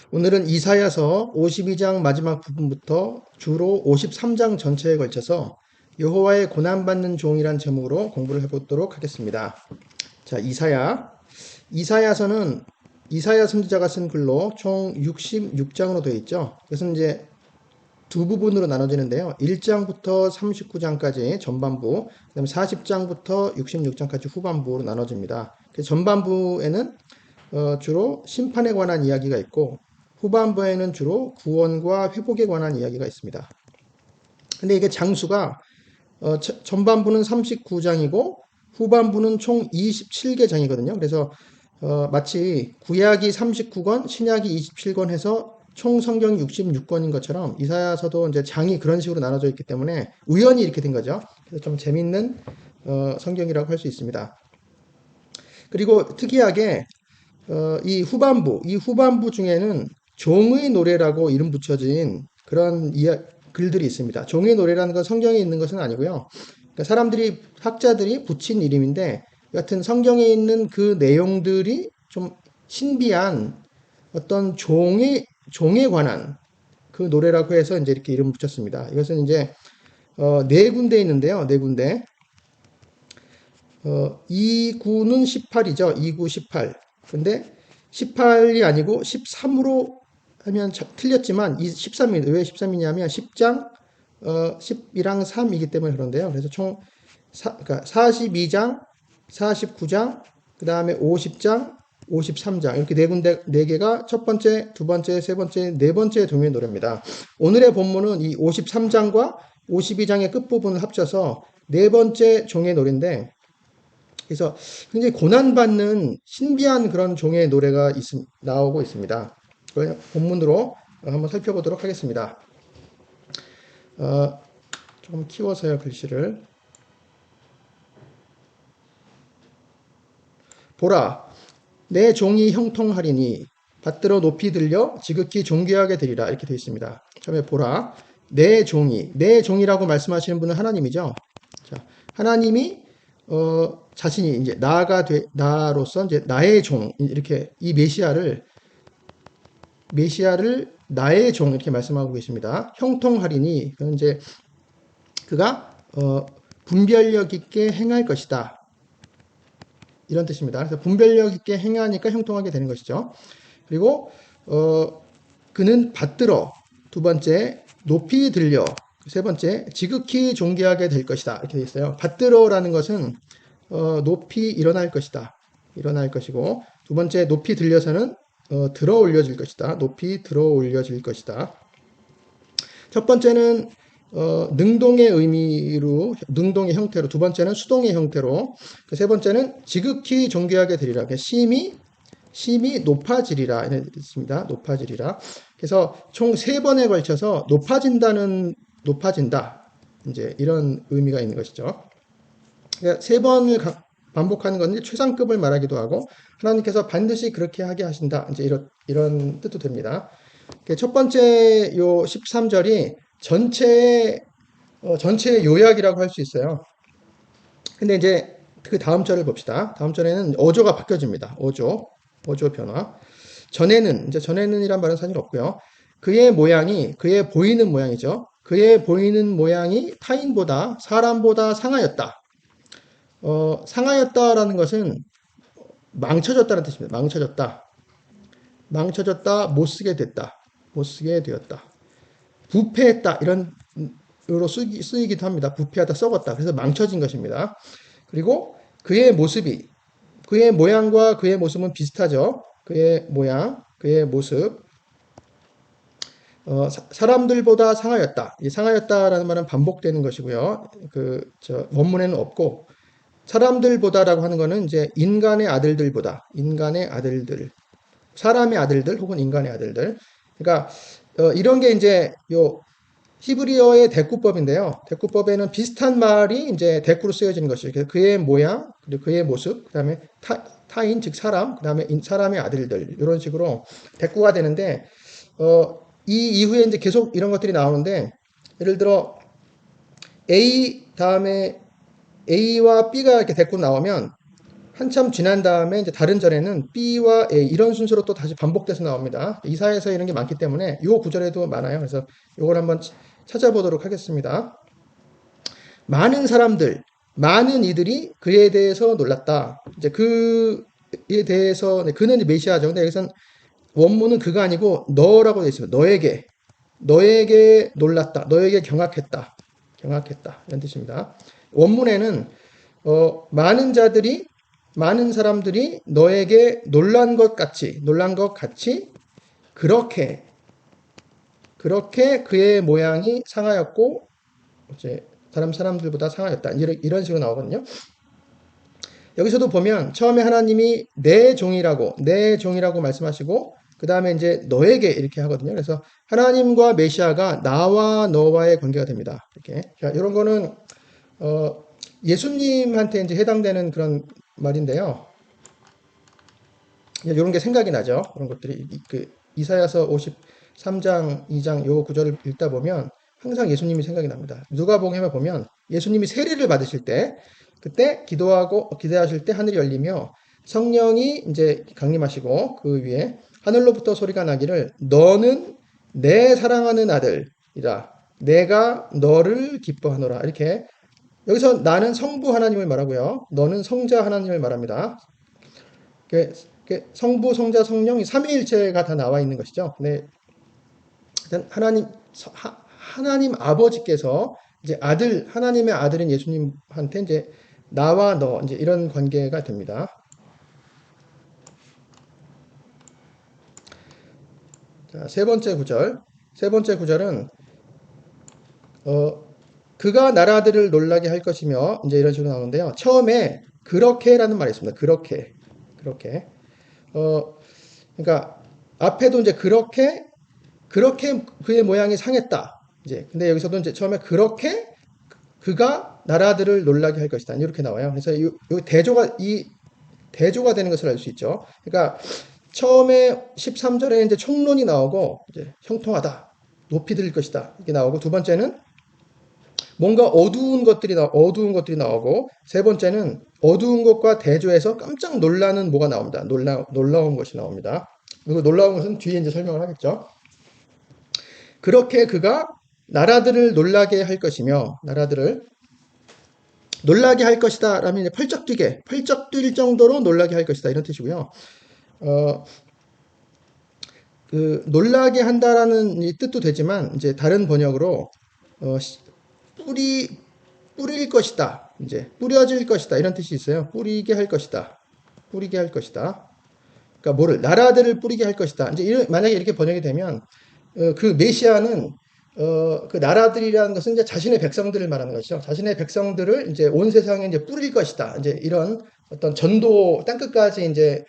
오늘은 이사야서 52장 마지막 부분부터 주로 53장 전체에 걸쳐서 여호와의 고난받는 종이란 제목으로 공부를 해보도록 하겠습니다. 자, 이사야서는 이사야 선지자가 쓴 글로 총 66장으로 되어 있죠. 그래서 이제 두 부분으로 나눠지는데요. 1장부터 39장까지 전반부, 그다음에 40장부터 66장까지 후반부로 나눠집니다. 전반부에는 주로 심판에 관한 이야기가 있고 후반부에는 주로 구원과 회복에 관한 이야기가 있습니다. 근데 이게 장수가 전반부는 39장이고 후반부는 총 27개 장이거든요. 그래서 마치 구약이 39권, 신약이 27권 해서 총 성경이 66권인 것처럼 이사야서도 이제 장이 그런 식으로 나눠져 있기 때문에 우연히 이렇게 된 거죠. 그래서 좀 재밌는 성경이라고 할 수 있습니다. 그리고 특이하게 이 후반부 중에는 종의 노래라고 이름 붙여진 그런 글들이 있습니다. 종의 노래라는 건 성경에 있는 것은 아니고요. 그러니까 학자들이 붙인 이름인데, 여하튼 성경에 있는 그 내용들이 좀 신비한 어떤 종에 관한 그 노래라고 해서 이제 이렇게 이름 붙였습니다. 이것은 이제, 네 군데 있는데요. 네 군데. 2구는 18이죠. 2구 18. 근데 18이 아니고 13으로 하면 틀렸지만 13이 왜 13이냐면 10장 10이랑 3이기 때문에 그런데요. 그래서 총 그러니까 42장, 49장, 그다음에 50장, 53장 이렇게 네 군데 네 개가 첫 번째, 두 번째, 세 번째, 네 번째 종류의 노래입니다. 오늘의 본문은 이 53장과 52장의 끝부분을 합쳐서 네 번째 종의 노래인데, 그래서 굉장히 고난받는 신비한 그런 종의 노래가 나오고 있습니다. 본문으로 한번 살펴보도록 하겠습니다. 좀 키워서요, 글씨를. 보라, 내 종이 형통하리니 받들어 높이 들려 지극히 존귀하게 되리라. 이렇게 되어 있습니다. 처음에 보라, 내 종이라고 말씀하시는 분은 하나님이죠. 자, 하나님이 자신이 이제 나로서 이제 나의 종, 이렇게 이 메시아를 나의 종 이렇게 말씀하고 계십니다. 형통하리니 그는 이제 그가 분별력 있게 행할 것이다. 이런 뜻입니다. 그래서 분별력 있게 행하니까 형통하게 되는 것이죠. 그리고 그는 받들어, 두 번째 높이 들려, 세 번째 지극히 존귀하게 될 것이다. 이렇게 되어 있어요. 받들어라는 것은 높이 일어날 것이다. 일어날 것이고, 두 번째 높이 들려서는 들어 올려질 것이다. 높이 들어 올려질 것이다. 첫 번째는 능동의 의미로, 능동의 형태로, 두 번째는 수동의 형태로, 세 번째는 지극히 존귀하게 되리라. 심이 높아지리라. 있습니다. 높아지리라. 그래서 총 세 번에 걸쳐서 높아진다. 이제 이런 의미가 있는 것이죠. 그러니까 세 번을 반복하는 것은 최상급을 말하기도 하고, 하나님께서 반드시 그렇게 하게 하신다. 이제 이런 뜻도 됩니다. 첫 번째 요 13절이 전체의 요약이라고 할 수 있어요. 근데 이제 그 다음 절을 봅시다. 다음 절에는 어조가 바뀌어집니다. 어조 변화. 전에는이란 말은 사실 없고요. 그의 보이는 모양이죠. 그의 보이는 모양이 타인보다, 사람보다 상하였다. 상하였다라는 것은 망쳐졌다는 뜻입니다. 망쳐졌다, 못쓰게 됐다. 못쓰게 되었다. 부패했다. 이런 으로 쓰이기도 합니다. 부패하다, 썩었다. 그래서 망쳐진 것입니다. 그리고 그의 모양과 그의 모습은 비슷하죠. 그의 모양, 그의 모습. 사람들보다 상하였다. 이 상하였다라는 말은 반복되는 것이고요. 원문에는 없고, 사람들보다라고 하는 것은 이제 인간의 아들들, 사람의 아들들 혹은 인간의 아들들. 그러니까 이런 게 이제 히브리어의 대꾸법인데요. 대꾸법에는 비슷한 말이 이제 대꾸로 쓰여지는 것이죠. 그의 모양, 그리고 그의 모습, 그 다음에 타인, 즉 사람, 그 다음에 사람의 아들들, 이런 식으로 대꾸가 되는데, 이 이후에 이제 계속 이런 것들이 나오는데, 예를 들어, 다음에 A와 B가 이렇게 대꾸로 나오면, 한참 지난 다음에 이제 다른 절에는 B와 A 이런 순서로 또 다시 반복돼서 나옵니다. 이사야에서 이런 게 많기 때문에 이 구절에도 많아요. 그래서 이걸 한번 찾아보도록 하겠습니다. 많은 사람들, 많은 이들이 그에 대해서 놀랐다. 이제 그에 대해서 그는 메시아죠. 근데 여기서는 원문은 그가 아니고 너라고 되어 있습니다. 너에게 놀랐다. 너에게 경악했다. 경악했다. 이런 뜻입니다. 원문에는 많은 사람들이 너에게 놀란 것 같이 그렇게 그의 모양이 상하였고 이제 다른 사람들보다 상하였다. 이런 식으로 나오거든요. 여기서도 보면 처음에 하나님이 내 종이라고 말씀하시고 그 다음에 이제 너에게 이렇게 하거든요. 그래서 하나님과 메시아가 나와 너와의 관계가 됩니다. 이렇게. 자, 이런 거는 예수님한테 이제 해당되는 그런 말인데요. 이런 게 생각이 나죠. 그런 것들이 그 이사야서 53장 2장 요 구절을 읽다 보면 항상 예수님이 생각이 납니다. 누가복음에 보면 예수님이 세례를 받으실 때 그때 기도하실 때 하늘이 열리며 성령이 이제 강림하시고 그 위에 하늘로부터 소리가 나기를 너는 내 사랑하는 아들이라 내가 너를 기뻐하노라. 이렇게 여기서 나는 성부 하나님을 말하고요. 너는 성자 하나님을 말합니다. 성부, 성자, 성령이 삼위일체가 다 나와 있는 것이죠. 근데 하나님 아버지께서 이제 하나님의 아들인 예수님한테 이제 나와 너 이제 이런 관계가 됩니다. 자, 세 번째 구절은 그가 나라들을 놀라게 할 것이며 이제 이런 식으로 나오는데요. 처음에 그렇게라는 말이 있습니다. 그렇게 그러니까 앞에도 이제 그렇게 그의 모양이 상했다. 이제 근데 여기서도 이제 처음에 그렇게 그가 나라들을 놀라게 할 것이다. 이렇게 나와요. 그래서 이 대조가 되는 것을 알 수 있죠. 그러니까 처음에 13절에 이제 총론이 나오고 이제 형통하다. 높이 들릴 것이다. 이게 나오고 두 번째는 뭔가 어두운 것들이 나오고 세 번째는 어두운 것과 대조해서 깜짝 놀라는 뭐가 나옵니다. 놀라운 것이 나옵니다. 그리고 놀라운 것은 뒤에 이제 설명을 하겠죠. 그렇게 그가 나라들을 놀라게 할 것이며 나라들을 놀라게 할 것이다 라면 이제 펄쩍 뛸 정도로 놀라게 할 것이다 이런 뜻이고요. 그 놀라게 한다라는 뜻도 되지만 이제 다른 번역으로 뿌릴 것이다. 이제 뿌려질 것이다. 이런 뜻이 있어요. 뿌리게 할 것이다. 그러니까 뭐를 나라들을 뿌리게 할 것이다. 이제 만약에 이렇게 번역이 되면 그 메시아는 그 나라들이라는 것은 이제 자신의 백성들을 말하는 것이죠. 자신의 백성들을 이제 온 세상에 이제 뿌릴 것이다. 이제 이런 어떤 전도 땅끝까지 이제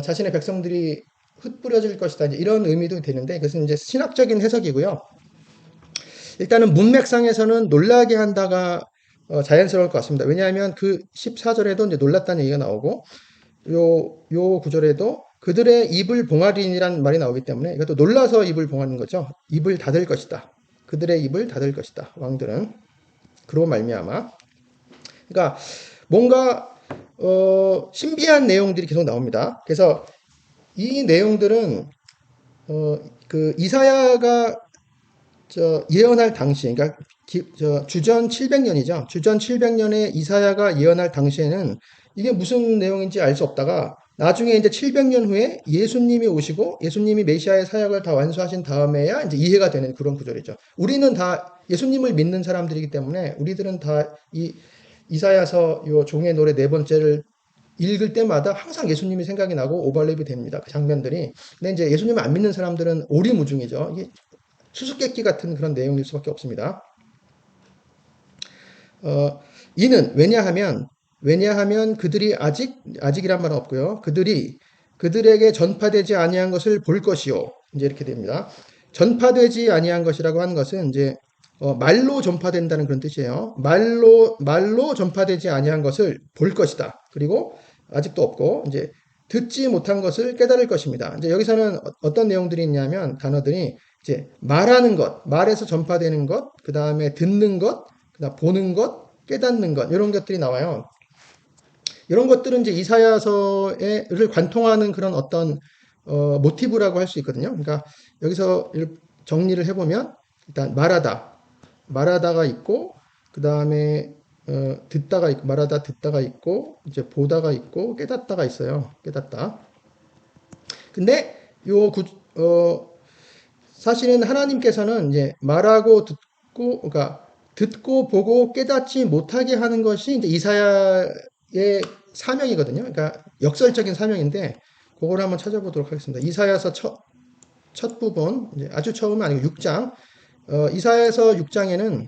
자신의 백성들이 흩뿌려질 것이다. 이제 이런 의미도 되는데 그것은 이제 신학적인 해석이고요. 일단은 문맥상에서는 놀라게 한다가 자연스러울 것 같습니다. 왜냐하면 그 14절에도 이제 놀랐다는 얘기가 나오고 요 구절에도 그들의 입을 봉하리니라는 말이 나오기 때문에 이것도 놀라서 입을 봉하는 거죠. 입을 닫을 것이다. 그들의 입을 닫을 것이다. 왕들은 그로 말미암아. 그러니까 뭔가 신비한 내용들이 계속 나옵니다. 그래서 이 내용들은 그 이사야가 예언할 당시, 그러니까 주전 700년이죠. 주전 700년에 이사야가 예언할 당시에는 이게 무슨 내용인지 알 수 없다가 나중에 이제 700년 후에 예수님이 오시고 예수님이 메시아의 사역을 다 완수하신 다음에야 이제 이해가 되는 그런 구절이죠. 우리는 다 예수님을 믿는 사람들이기 때문에 우리들은 다 이사야서 요 종의 노래 네 번째를 읽을 때마다 항상 예수님이 생각이 나고 오버랩이 됩니다. 그 장면들이. 근데 이제 예수님을 안 믿는 사람들은 오리무중이죠. 이게 수수께끼 같은 그런 내용일 수밖에 없습니다. 이는 왜냐하면 그들이 아직이란 말은 없고요. 그들에게 전파되지 아니한 것을 볼 것이요. 이제 이렇게 됩니다. 전파되지 아니한 것이라고 하는 것은 이제 말로 전파된다는 그런 뜻이에요. 말로 전파되지 아니한 것을 볼 것이다. 그리고 아직도 없고 이제 듣지 못한 것을 깨달을 것입니다. 이제 여기서는 어떤 내용들이 있냐면 단어들이 이제 말하는 것, 말에서 전파되는 것, 그 다음에 듣는 것, 그다음 보는 것, 깨닫는 것 이런 것들이 나와요. 이런 것들은 이제 이사야서를 관통하는 그런 어떤 모티브라고 할 수 있거든요. 그러니까 여기서 정리를 해보면 일단 말하다가 있고 그 다음에 듣다가 있고 말하다 듣다가 있고 이제 보다가 있고 깨닫다가 있어요. 깨닫다. 근데 요 사실은 하나님께서는 이제 말하고 듣고 그러니까 듣고 보고 깨닫지 못하게 하는 것이 이제 이사야의 사명이거든요. 그러니까 역설적인 사명인데 그걸 한번 찾아보도록 하겠습니다. 이사야서 첫 부분 이제 아주 처음은 아니고 6장 이사야서 6장에는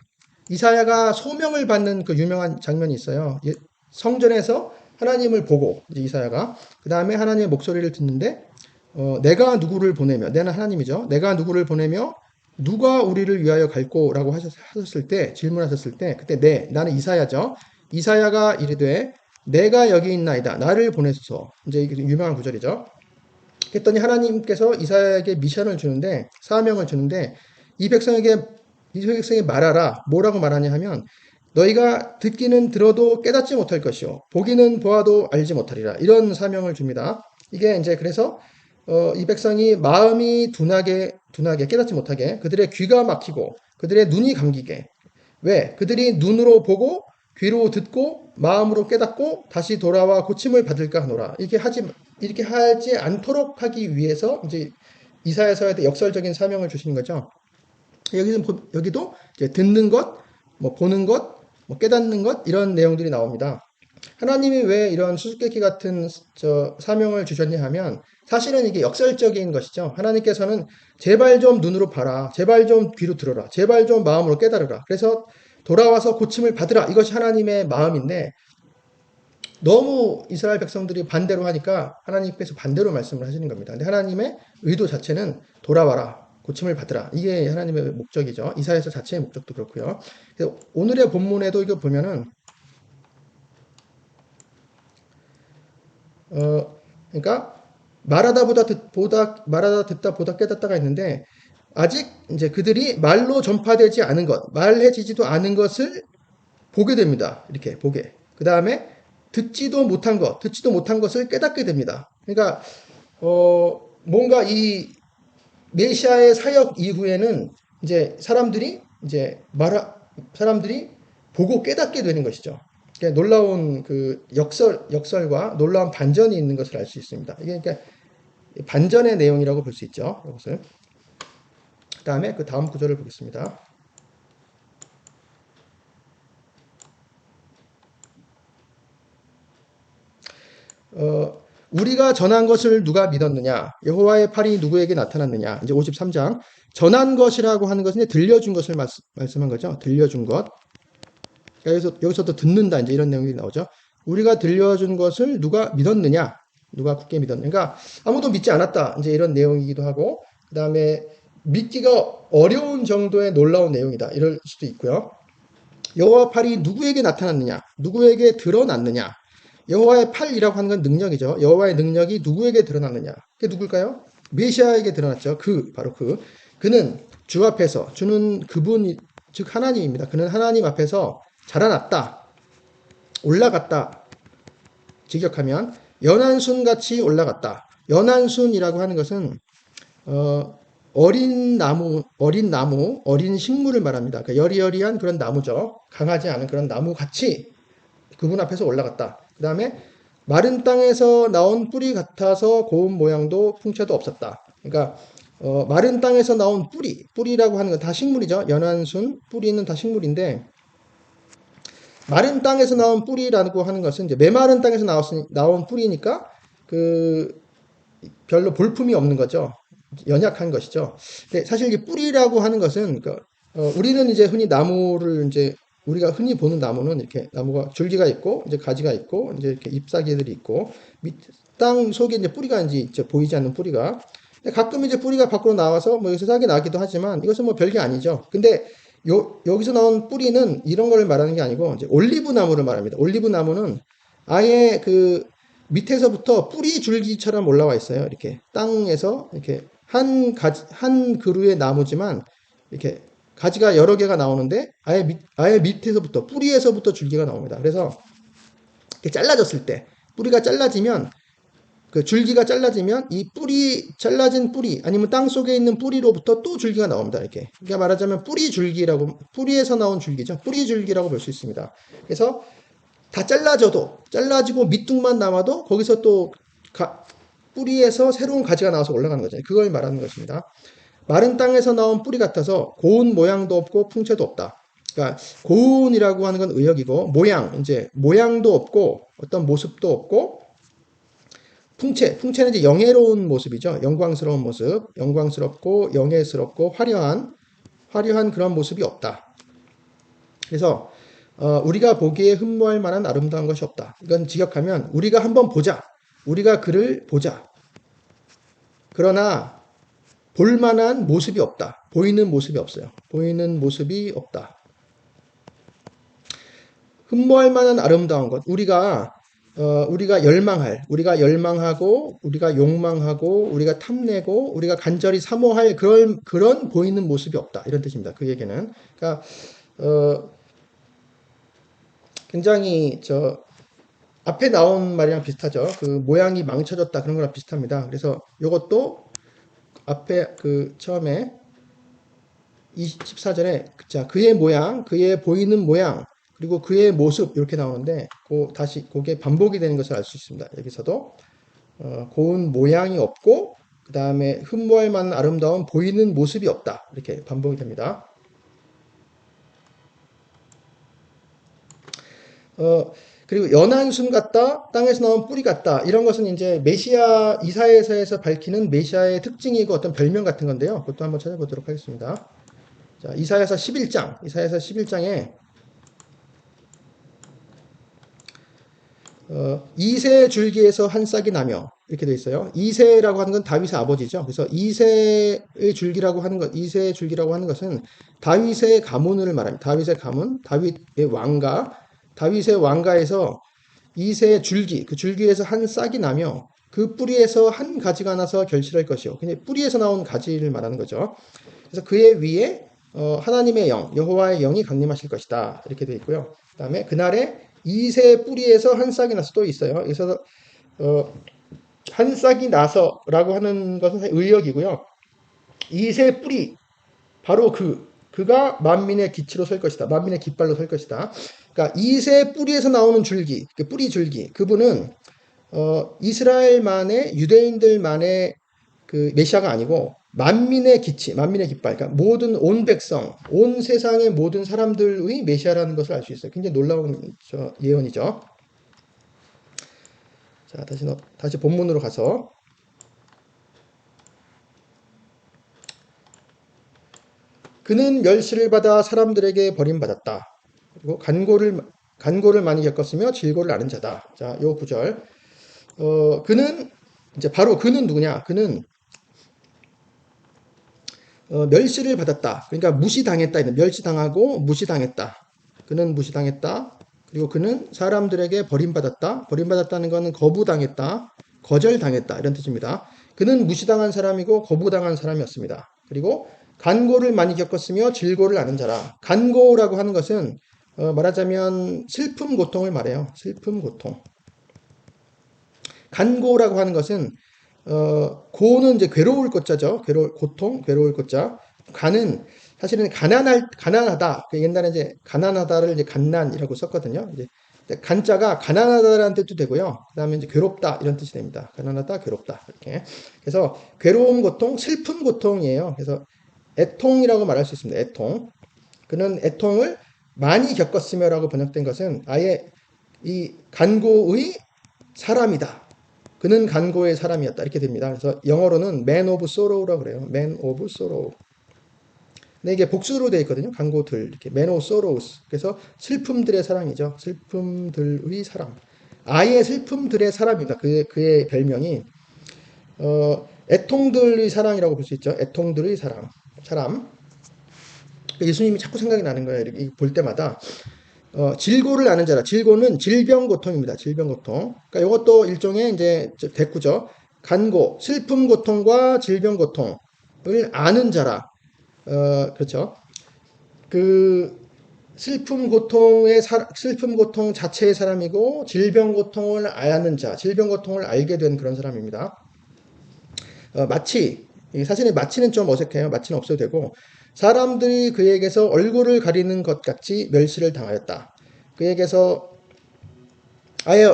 이사야가 소명을 받는 그 유명한 장면이 있어요. 성전에서 하나님을 보고 이제 이사야가 그 다음에 하나님의 목소리를 듣는데 내가 누구를 보내며 내는 하나님이죠. 내가 누구를 보내며 누가 우리를 위하여 갈꼬라고 하셨을 때 질문하셨을 때 그때 나는 이사야죠. 이사야가 이르되 내가 여기 있나이다. 나를 보내소서. 이제 유명한 구절이죠. 그랬더니 하나님께서 이사야에게 미션을 주는데 사명을 주는데 이 백성에게 말하라. 뭐라고 말하냐 하면 너희가 듣기는 들어도 깨닫지 못할 것이요 보기는 보아도 알지 못하리라. 이런 사명을 줍니다. 이게 이제 그래서 이 백성이 마음이 둔하게 깨닫지 못하게 그들의 귀가 막히고 그들의 눈이 감기게 왜? 그들이 눈으로 보고 귀로 듣고 마음으로 깨닫고 다시 돌아와 고침을 받을까 하노라. 이렇게 하지 않도록 하기 위해서 이제 이사야서에 역설적인 사명을 주시는 거죠. 여기도 이제 듣는 것, 뭐 보는 것, 뭐 깨닫는 것 이런 내용들이 나옵니다. 하나님이 왜 이런 수수께끼 같은 사명을 주셨냐 하면 사실은 이게 역설적인 것이죠. 하나님께서는 제발 좀 눈으로 봐라. 제발 좀 귀로 들어라. 제발 좀 마음으로 깨달으라. 그래서 돌아와서 고침을 받으라. 이것이 하나님의 마음인데 너무 이스라엘 백성들이 반대로 하니까 하나님께서 반대로 말씀을 하시는 겁니다. 근데 하나님의 의도 자체는 돌아와라. 고침을 받으라. 이게 하나님의 목적이죠. 이사야서 자체의 목적도 그렇고요. 그래서 오늘의 본문에도 이거 보면은 그러니까 말하다 듣다 보다 깨닫다가 있는데 아직 이제 그들이 말로 전파되지 않은 것, 말해지지도 않은 것을 보게 됩니다. 이렇게 보게. 그 다음에 듣지도 못한 것을 깨닫게 됩니다. 그러니까 뭔가 이 메시아의 사역 이후에는 이제 사람들이 보고 깨닫게 되는 것이죠. 놀라운 그 역설과 놀라운 반전이 있는 것을 알 수 있습니다. 이게 그러니까 반전의 내용이라고 볼 수 있죠. 이것을. 그 다음에 그 다음 구절을 보겠습니다. 우리가 전한 것을 누가 믿었느냐? 여호와의 팔이 누구에게 나타났느냐? 이제 53장. 전한 것이라고 하는 것은 들려준 것을 말씀한 거죠. 들려준 것. 그러니까 여기서도 듣는다. 이제 이런 내용이 나오죠. 우리가 들려준 것을 누가 믿었느냐? 누가 굳게 믿었느냐? 그러니까 아무도 믿지 않았다. 이제 이런 내용이기도 하고, 그 다음에 믿기가 어려운 정도의 놀라운 내용이다. 이럴 수도 있고요. 여호와 팔이 누구에게 나타났느냐? 누구에게 드러났느냐? 여호와의 팔이라고 하는 건 능력이죠. 여호와의 능력이 누구에게 드러났느냐? 그게 누굴까요? 메시아에게 드러났죠. 바로 그는 주 앞에서, 주는 그분, 즉 하나님입니다. 그는 하나님 앞에서 자라났다. 올라갔다. 직역하면 연한순같이 올라갔다. 연한순이라고 하는 것은 어린 나무, 어린 식물을 말합니다. 그러니까 여리여리한 그런 나무죠. 강하지 않은 그런 나무 같이 그분 앞에서 올라갔다. 그 다음에 마른 땅에서 나온 뿌리 같아서 고운 모양도 풍채도 없었다. 그러니까 마른 땅에서 나온 뿌리라고 하는 건 다 식물이죠. 연한순, 뿌리는 다 식물인데 마른 땅에서 나온 뿌리라고 하는 것은 이제 메마른 땅에서 나온 뿌리니까 그 별로 볼품이 없는 거죠. 연약한 것이죠. 근데 사실 이 뿌리라고 하는 것은 우리는 이제 흔히 나무를 이제 우리가 흔히 보는 나무는 이렇게 나무가 줄기가 있고 이제 가지가 있고 이제 이렇게 잎사귀들이 있고 땅 속에 이제 뿌리가 이제 보이지 않는 뿌리가 가끔 이제 뿌리가 밖으로 나와서 뭐 여기서 싹이 나기도 하지만 이것은 뭐 별게 아니죠. 근데 여기서 나온 뿌리는 이런 걸 말하는 게 아니고 이제 올리브 나무를 말합니다. 올리브 나무는 아예 그 밑에서부터 뿌리 줄기처럼 올라와 있어요. 이렇게 땅에서 이렇게 한 그루의 나무지만 이렇게 가지가 여러 개가 나오는데 아예 밑에서부터 뿌리에서부터 줄기가 나옵니다. 그래서 잘라졌을 때 뿌리가 잘라지면 그 줄기가 잘라지면 이 뿌리 잘라진 뿌리 아니면 땅 속에 있는 뿌리로부터 또 줄기가 나옵니다. 이렇게 그러니까 말하자면 뿌리 줄기라고 뿌리에서 나온 줄기죠. 뿌리 줄기라고 볼 수 있습니다. 그래서 다 잘라지고 밑둥만 남아도 거기서 또 뿌리에서 새로운 가지가 나와서 올라가는 거죠. 그걸 말하는 것입니다. 마른 땅에서 나온 뿌리 같아서 고운 모양도 없고 풍채도 없다. 그러니까 고운이라고 하는 건 의역이고 이제 모양도 없고 어떤 모습도 없고 풍채는 이제 영예로운 모습이죠. 영광스러운 모습, 영광스럽고 영예스럽고 화려한 그런 모습이 없다. 그래서 우리가 보기에 흠모할 만한 아름다운 것이 없다. 이건 직역하면 우리가 한번 보자. 우리가 그를 보자. 그러나 볼만한 모습이 없다. 보이는 모습이 없어요. 보이는 모습이 없다. 흠모할 만한 아름다운 것. 우리가 열망하고, 우리가 욕망하고, 우리가 탐내고, 우리가 간절히 사모할 그런 보이는 모습이 없다. 이런 뜻입니다. 그 얘기는. 그러니까, 굉장히, 앞에 나온 말이랑 비슷하죠. 그 모양이 망쳐졌다. 그런 거랑 비슷합니다. 그래서 이것도 앞에 처음에 24절에, 자, 그의 모양, 그의 보이는 모양, 그리고 그의 모습 이렇게 나오는데 다시 그게 반복이 되는 것을 알 수 있습니다. 여기서도 고운 모양이 없고 그 다음에 흠모할 만한 아름다운 보이는 모습이 없다. 이렇게 반복이 됩니다. 그리고 연한 순 같다, 땅에서 나온 뿌리 같다. 이런 것은 이제 메시아 이사야서에서 밝히는 메시아의 특징이고 어떤 별명 같은 건데요. 그것도 한번 찾아보도록 하겠습니다. 자, 이사야서 11장에 이새 줄기에서 한 싹이 나며 이렇게 되어 있어요. 이새라고 하는 건 다윗의 아버지죠. 그래서 이새의 줄기라고 하는 것은 다윗의 가문을 말합니다. 다윗의 가문, 다윗의 왕가에서 이새의 줄기, 그 줄기에서 한 싹이 나며 그 뿌리에서 한 가지가 나서 결실할 것이요. 그냥 뿌리에서 나온 가지를 말하는 거죠. 그래서 그의 위에 하나님의 영, 여호와의 영이 강림하실 것이다. 이렇게 되어 있고요. 그 다음에 그날에 이새 뿌리에서 한 싹이 나서 또 있어요. 그래서 한 싹이 나서라고 하는 것은 의역이고요. 이새 뿌리 바로 그가 만민의 기치로 설 것이다. 만민의 깃발로 설 것이다. 그러니까 이새 뿌리에서 나오는 줄기, 그 뿌리 줄기, 그분은 이스라엘만의 유대인들만의 그 메시아가 아니고 만민의 기치, 만민의 깃발, 그러니까 모든 온 백성, 온 세상의 모든 사람들의 메시아라는 것을 알 수 있어요. 굉장히 놀라운 예언이죠. 자, 다시 본문으로 가서 그는 멸시를 받아 사람들에게 버림받았다. 그리고 간고를 많이 겪었으며 질고를 앓은 자다. 자, 요 구절. 그는 이제 바로 그는 누구냐? 그는 멸시를 받았다. 그러니까 무시당했다. 멸시당하고 무시당했다. 그는 무시당했다. 그리고 그는 사람들에게 버림받았다. 버림받았다는 것은 거부당했다. 거절당했다. 이런 뜻입니다. 그는 무시당한 사람이고 거부당한 사람이었습니다. 그리고 간고를 많이 겪었으며 질고를 앓은 자라. 간고라고 하는 것은 말하자면 슬픔, 고통을 말해요. 슬픔, 고통. 간고라고 하는 것은 고는 이제 괴로울 것자죠. 고통, 괴로울 것자. 간은 사실은 가난하다. 옛날에 이제 가난하다를 이제 갓난이라고 썼거든요. 이제 간자가 가난하다라는 뜻도 되고요. 그다음에 이제 괴롭다 이런 뜻이 됩니다. 가난하다, 괴롭다 이렇게. 그래서 괴로움, 고통, 슬픈 고통이에요. 그래서 애통이라고 말할 수 있습니다. 애통. 그는 애통을 많이 겪었으며라고 번역된 것은 아예 이 간고의 사람이다. 그는 간고의 사람이었다. 이렇게 됩니다. 그래서 영어로는 man of sorrow라고 그래요. man of sorrow. 근데 이게 복수로 되어 있거든요. 간고들. 이렇게 man of sorrows. 그래서 슬픔들의 사랑이죠. 슬픔들의 사람. 아예 슬픔들의 사람입니다. 그의 별명이 애통들의 사랑이라고 볼 수 있죠. 애통들의 사람. 예수님이 자꾸 생각이 나는 거예요. 이렇게 볼 때마다. 질고를 앓는 자라. 질고는 질병 고통입니다. 질병 고통. 그러니까 이것도 일종의 이제 대꾸죠. 간고, 슬픔 고통과 질병 고통을 아는 자라. 그렇죠. 슬픔 고통 자체의 사람이고 질병 고통을 아는 자, 질병 고통을 알게 된 그런 사람입니다. 마치 이 사실은 마치는 좀 어색해요. 마치는 없어도 되고 사람들이 그에게서 얼굴을 가리는 것 같이 멸시를 당하였다. 그에게서 아예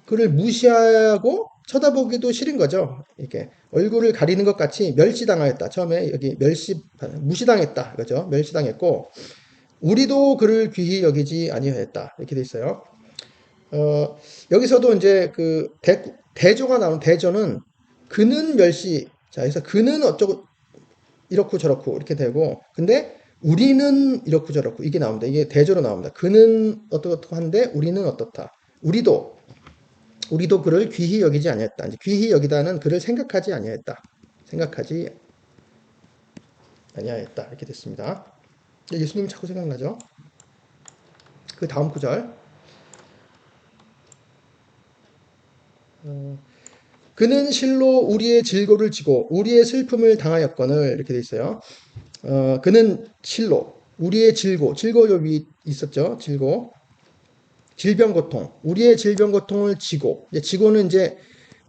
그를 무시하고 쳐다보기도 싫은 거죠. 이렇게 얼굴을 가리는 것 같이 멸시당하였다. 처음에 여기 무시당했다. 그죠? 멸시당했고 우리도 그를 귀히 여기지 아니하였다. 이렇게 돼 있어요. 여기서도 이제 대조가 나오는 대조는 그는 멸시. 자, 그래서 그는 어쩌고 이렇고 저렇고 이렇게 되고 근데 우리는 이렇고 저렇고 이게 나옵니다. 이게 대조로 나옵니다. 그는 어떻고 한데 우리는 어떻다. 우리도 그를 귀히 여기지 아니했다. 이제 귀히 여기다는 그를 생각하지 아니했다. 생각하지 아니하였다. 이렇게 됐습니다. 예수님이 자꾸 생각나죠? 그 다음 구절. 그는 실로 우리의 질고를 지고 우리의 슬픔을 당하였거늘 이렇게 돼 있어요. 그는 실로 우리의 질고 여기 있었죠. 질병 고통 우리의 질병 고통을 지고 이제 지고는 이제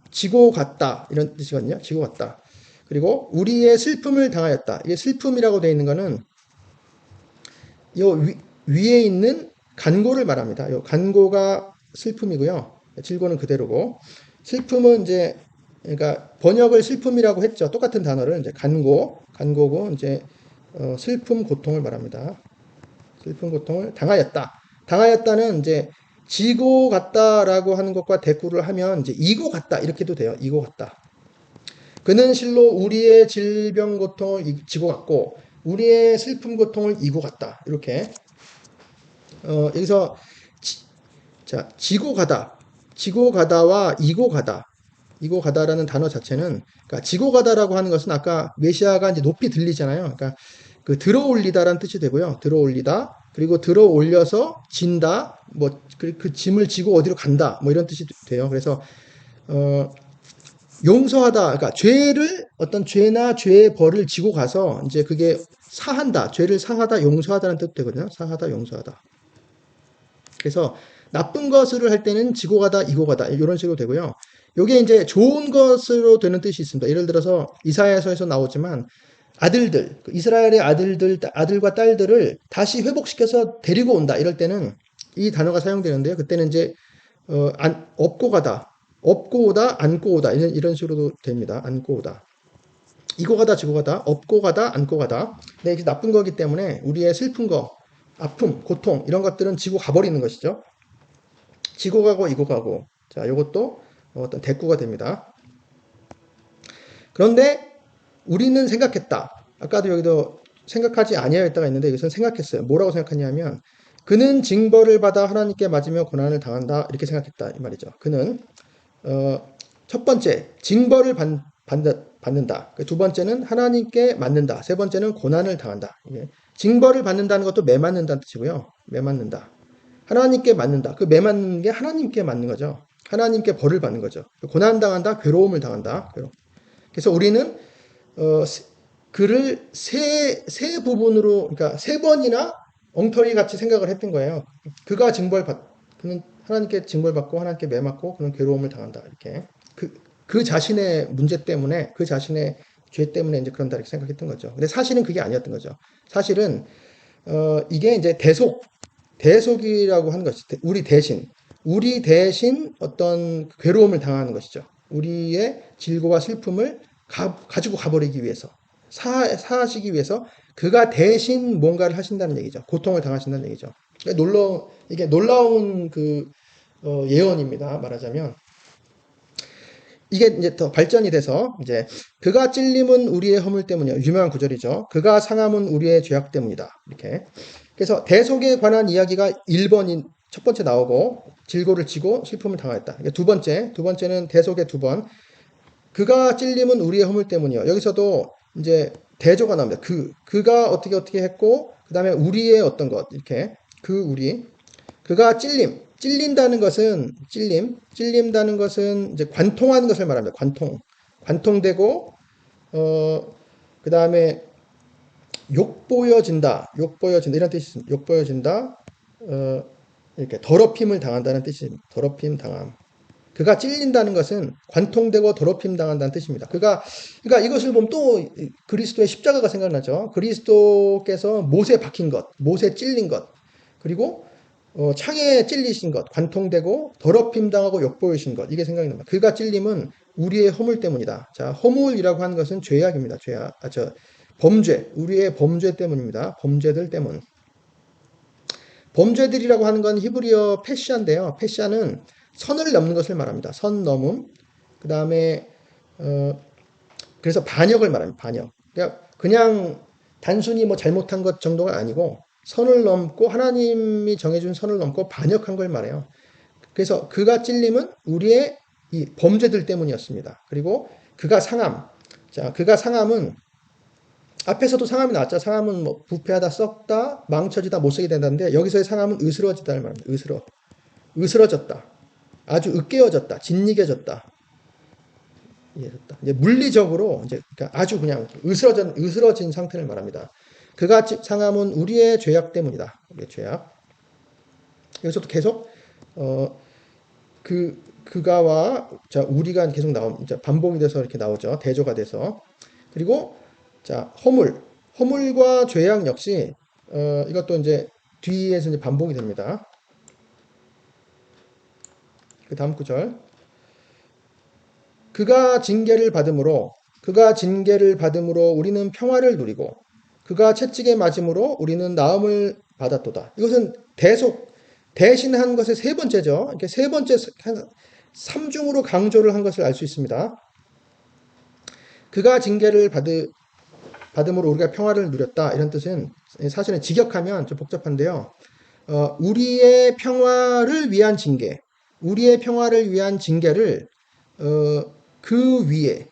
지고 갔다 이런 뜻이거든요. 지고 갔다. 그리고 우리의 슬픔을 당하였다. 이게 슬픔이라고 되어 있는 거는 요 위에 있는 간고를 말합니다. 요 간고가 슬픔이고요. 질고는 그대로고 슬픔은 이제 그러니까 번역을 슬픔이라고 했죠. 똑같은 단어를 이제 간고고 이제 슬픔 고통을 말합니다. 슬픔 고통을 당하였다. 당하였다는 이제 지고 갔다라고 하는 것과 대꾸를 하면 이제 이고 갔다 이렇게도 돼요. 이고 갔다. 그는 실로 우리의 질병 고통을 지고 갔고 우리의 슬픔 고통을 이고 갔다. 이렇게 여기서 자 지고 가다와 이고 가다라는 단어 자체는 그러니까 지고 가다라고 하는 것은 아까 메시아가 이제 높이 들리잖아요. 그러니까 그 들어 올리다라는 뜻이 되고요. 들어 올리다 그리고 들어 올려서 진다 그 짐을 지고 어디로 간다 뭐 이런 뜻이 돼요. 그래서 용서하다 그러니까 어떤 죄나 죄의 벌을 지고 가서 이제 그게 사한다 죄를 사하다 용서하다는 뜻 되거든요. 사하다 용서하다. 그래서 나쁜 것을 할 때는 지고 가다, 이고 가다 이런 식으로 되고요. 이게 이제 좋은 것으로 되는 뜻이 있습니다. 예를 들어서 이사야서에서 나오지만 이스라엘의 아들과 딸들을 다시 회복시켜서 데리고 온다. 이럴 때는 이 단어가 사용되는데요. 그때는 이제 업고 오다, 안고 오다 이런 식으로도 됩니다. 안고 오다. 이고 가다, 지고 가다, 업고 가다, 안고 가다. 근데 이게 나쁜 거기 때문에 우리의 슬픈 거, 아픔, 고통 이런 것들은 지고 가버리는 것이죠. 지고 가고 이고 가고. 자, 이것도 어떤 대꾸가 됩니다. 그런데 우리는 생각했다. 아까도 여기도 생각하지 아니하였다가 있는데 여기서는 생각했어요. 뭐라고 생각하냐면 그는 징벌을 받아 하나님께 맞으며 고난을 당한다. 이렇게 생각했다. 이 말이죠. 그는 첫 번째 징벌을 받는다. 두 번째는 하나님께 맞는다. 세 번째는 고난을 당한다. 징벌을 받는다는 것도 매맞는다는 뜻이고요. 매맞는다. 하나님께 맞는다. 그 매맞는 게 하나님께 맞는 거죠. 하나님께 벌을 받는 거죠. 고난 당한다. 괴로움을 당한다. 그래서 우리는 그를 세 부분으로 그러니까 세 번이나 엉터리 같이 생각을 했던 거예요. 그는 하나님께 징벌받고 하나님께 매맞고 그는 괴로움을 당한다. 이렇게 그 자신의 문제 때문에 그 자신의 죄 때문에 이제 그런다 이렇게 생각했던 거죠. 근데 사실은 그게 아니었던 거죠. 사실은 이게 이제 대속이라고 하는 것이 우리 대신 어떤 괴로움을 당하는 것이죠. 우리의 질고와 슬픔을 가지고 가버리기 위해서 사하시기 위해서 그가 대신 뭔가를 하신다는 얘기죠. 고통을 당하신다는 얘기죠. 이게 놀라운 예언입니다. 말하자면 이게 이제 더 발전이 돼서 이제 그가 찔림은 우리의 허물 때문이야. 유명한 구절이죠. 그가 상함은 우리의 죄악 때문이다. 이렇게. 그래서 대속에 관한 이야기가 1번인 첫 번째 나오고 질고를 지고 슬픔을 당하였다. 두 번째는 대속의 두 번. 그가 찔림은 우리의 허물 때문이요. 여기서도 이제 대조가 나옵니다. 그가 어떻게 했고 그다음에 우리의 어떤 것 이렇게 그가 찔린다는 것은 찔린다는 것은 이제 관통하는 것을 말합니다. 관통되고 그다음에 욕보여진다, 욕보여진다 이런 뜻이 있습니다. 욕보여진다, 이렇게 더럽힘을 당한다는 뜻입니다. 더럽힘 당함. 그가 찔린다는 것은 관통되고 더럽힘 당한다는 뜻입니다. 그러니까 이것을 보면 또 그리스도의 십자가가 생각나죠. 그리스도께서 못에 박힌 것, 못에 찔린 것, 그리고 창에 찔리신 것, 관통되고 더럽힘 당하고 욕보이신 것, 이게 생각이 납니다. 그가 찔림은 우리의 허물 때문이다. 자, 허물이라고 하는 것은 죄악입니다. 죄악, 범죄, 우리의 범죄 때문입니다. 범죄들 때문. 범죄들이라고 하는 건 히브리어 패샤인데요. 패샤는 선을 넘는 것을 말합니다. 선 넘음. 그 다음에 그래서 반역을 말합니다. 반역. 그러니까 그냥 단순히 뭐 잘못한 것 정도가 아니고 선을 넘고 하나님이 정해준 선을 넘고 반역한 걸 말해요. 그래서 그가 찔림은 우리의 이 범죄들 때문이었습니다. 그리고 그가 상함. 자, 그가 상함은 앞에서도 상함이 나왔죠. 상함은 뭐 부패하다, 썩다, 망쳐지다, 못쓰게 된다는데 여기서의 상함은 으스러지다를 말합니다. 으스러졌다. 아주 으깨어졌다. 짓이겨졌다. 이제 물리적으로 이제 그러니까 아주 그냥 으스러진 상태를 말합니다. 그가 상함은 우리의 죄악 때문이다. 우리의 죄악. 여기서도 계속 그가와 자 우리가 계속 반복이 돼서 이렇게 나오죠. 대조가 돼서. 그리고 자 허물과 죄악 역시 이것도 이제 뒤에서 이제 반복이 됩니다. 그 다음 구절. 그가 징계를 받음으로 우리는 평화를 누리고 그가 채찍에 맞음으로 우리는 나음을 받았도다. 이것은 대신한 것의 세 번째죠. 이렇게 세 번째 삼중으로 강조를 한 것을 알 수 있습니다. 그가 징계를 받음으로 우리가 평화를 누렸다. 이런 뜻은 사실은 직역하면 좀 복잡한데요. 우리의 평화를 위한 징계를 그 위에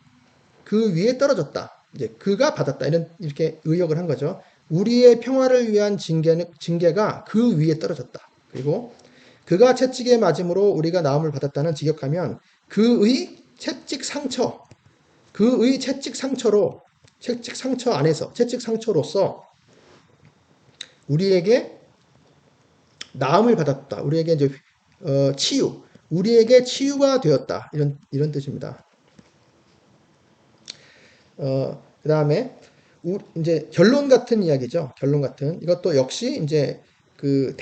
떨어졌다. 이제 그가 받았다. 이렇게 의역을 한 거죠. 우리의 평화를 위한 징계가 그 위에 떨어졌다. 그리고 그가 채찍에 맞음으로 우리가 나음을 받았다는 직역하면 그의 채찍 상처로서 우리에게 나음을 받았다. 우리에게 이제 우리에게 치유가 되었다. 이런 뜻입니다. 그 다음에 이제 결론 같은 이야기죠. 결론 같은 이것도 역시 이제 그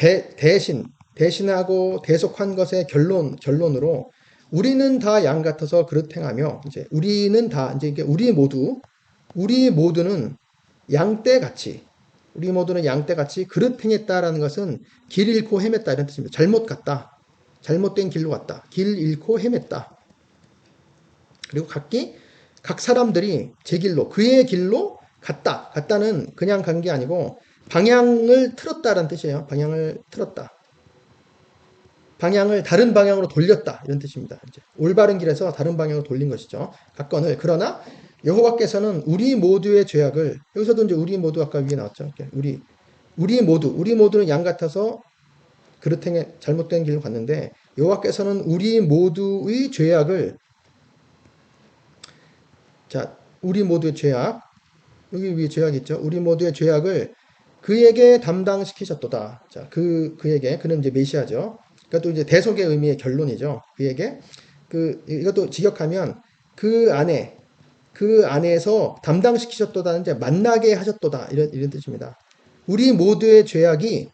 대신하고 대속한 것의 결론으로 우리는 다 양 같아서 그릇 행하며 이제 우리는 다 이제 우리 모두는 양떼같이 그릇 행했다라는 것은 길 잃고 헤맸다 이런 뜻입니다. 잘못된 길로 갔다. 길 잃고 헤맸다. 그리고 각 사람들이 그의 길로 갔다는 그냥 간 게 아니고 방향을 틀었다라는 뜻이에요. 방향을 틀었다. 방향을 다른 방향으로 돌렸다 이런 뜻입니다. 이제 올바른 길에서 다른 방향으로 돌린 것이죠. 각건을. 그러나 여호와께서는 우리 모두의 죄악을 여기서도 이제 우리 모두 아까 위에 나왔죠. 우리 모두는 양 같아서 그릇행에 잘못된 길로 갔는데 여호와께서는 우리 모두의 죄악을 우리 모두의 죄악 여기 위에 죄악이 있죠. 우리 모두의 죄악을 그에게 담당시키셨도다. 자, 그는 이제 메시아죠. 그러니까 또 이제 대속의 의미의 결론이죠. 그에게 이것도 직역하면 그 안에서 담당시키셨도다는 이제 만나게 하셨도다 이런 뜻입니다. 우리 모두의 죄악이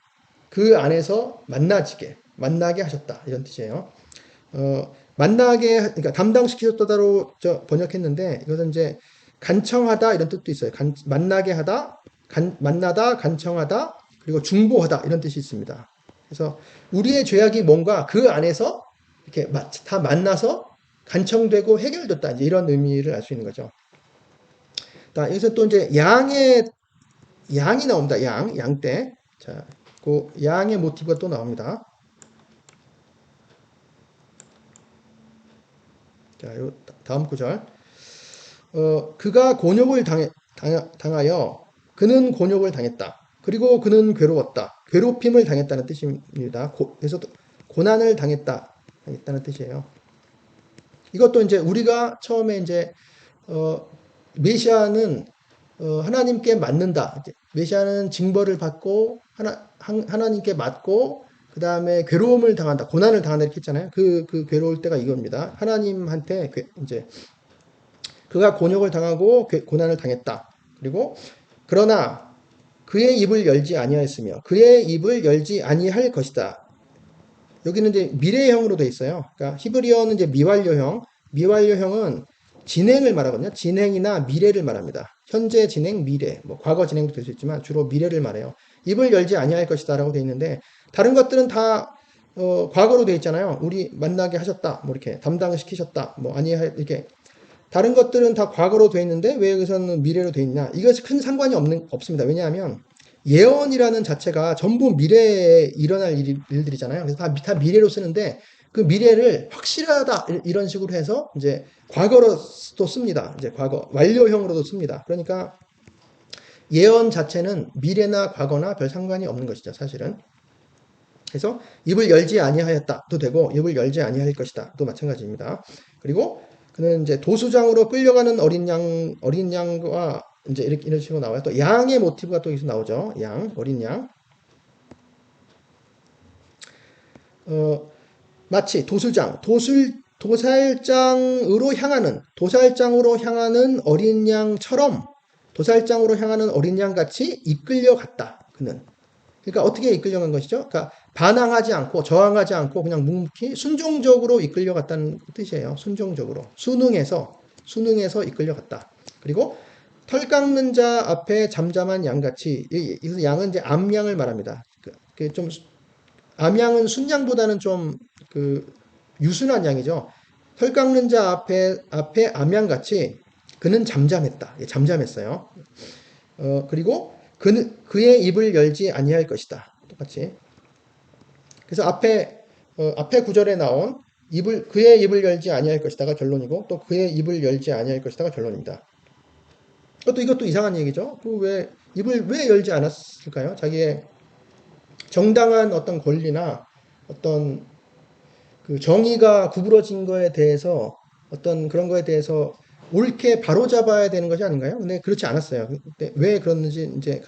그 안에서 만나게 하셨다 이런 뜻이에요. 그러니까 담당시키셨다로 번역했는데 이것은 이제 간청하다 이런 뜻도 있어요. 만나다, 간청하다, 그리고 중보하다 이런 뜻이 있습니다. 그래서 우리의 죄악이 뭔가 그 안에서 이렇게 다 만나서 간청되고 해결됐다 이제 이런 의미를 알 수 있는 거죠. 여기서 또 이제 양이 나옵니다. 양떼. 자, 그 양의 모티브가 또 나옵니다. 자, 요 다음 구절. 그가 곤욕을 당하여 그는 곤욕을 당했다. 그리고 그는 괴로웠다. 괴롭힘을 당했다는 뜻입니다. 그래서 고난을 당했다는 뜻이에요. 이것도 이제 우리가 처음에 이제 메시아는 하나님께 맞는다. 이제 메시아는 징벌을 받고 하나님께 맞고 그 다음에 괴로움을 당한다, 고난을 당한다 이렇게 했잖아요. 그 괴로울 때가 이겁니다. 하나님한테 이제 그가 곤욕을 당하고 고난을 당했다. 그리고 그러나 그의 입을 열지 아니하였으며 그의 입을 열지 아니할 것이다. 여기는 이제 미래형으로 돼 있어요. 그러니까 히브리어는 이제 미완료형, 미완료형은 진행을 말하거든요. 진행이나 미래를 말합니다. 현재 진행, 미래, 뭐 과거 진행도 될 수 있지만 주로 미래를 말해요. 입을 열지 아니할 것이다라고 돼 있는데 다른 것들은 다 과거로 돼 있잖아요. 우리 만나게 하셨다, 뭐 이렇게 담당시키셨다, 뭐 아니 이렇게 다른 것들은 다 과거로 돼 있는데 왜 여기서는 미래로 돼 있냐? 이것이 큰 상관이 없습니다. 왜냐하면 예언이라는 자체가 전부 미래에 일어날 일들이잖아요. 그래서 다 미래로 쓰는데 그 미래를 확실하다 이런 식으로 해서 이제 과거로도 씁니다. 이제 과거 완료형으로도 씁니다. 그러니까 예언 자체는 미래나 과거나 별 상관이 없는 것이죠, 사실은. 그래서 입을 열지 아니하였다도 되고 입을 열지 아니할 것이다도 마찬가지입니다. 그리고 그는 이제 도수장으로 끌려가는 어린 양과 이제 이런 식으로 나와요. 또 양의 모티브가 또 여기서 나오죠. 양, 어린 양. 마치 도살장으로 향하는 어린 양처럼 도살장으로 향하는 어린 양 같이 이끌려 갔다. 그는. 그러니까 어떻게 이끌려간 것이죠? 그러니까 반항하지 않고 저항하지 않고 그냥 묵묵히 순종적으로 이끌려갔다는 뜻이에요. 순종적으로 순응해서 이끌려갔다. 그리고 털 깎는 자 앞에 잠잠한 양같이 이 양은 이제 암양을 말합니다. 좀 암양은 순양보다는 좀 유순한 양이죠. 털 깎는 자 앞에 암양같이 그는 잠잠했다. 잠잠했어요. 그리고 그의 입을 열지 아니할 것이다. 똑같이. 그래서 앞에 구절에 나온 그의 입을 열지 아니할 것이다가 결론이고 또 그의 입을 열지 아니할 것이다가 결론입니다. 이것도 이상한 얘기죠. 입을 왜 열지 않았을까요? 자기의 정당한 어떤 권리나 어떤 그 정의가 구부러진 거에 대해서 어떤 그런 거에 대해서 옳게 바로잡아야 되는 것이 아닌가요? 근데 그렇지 않았어요. 근데 왜 그랬는지 이제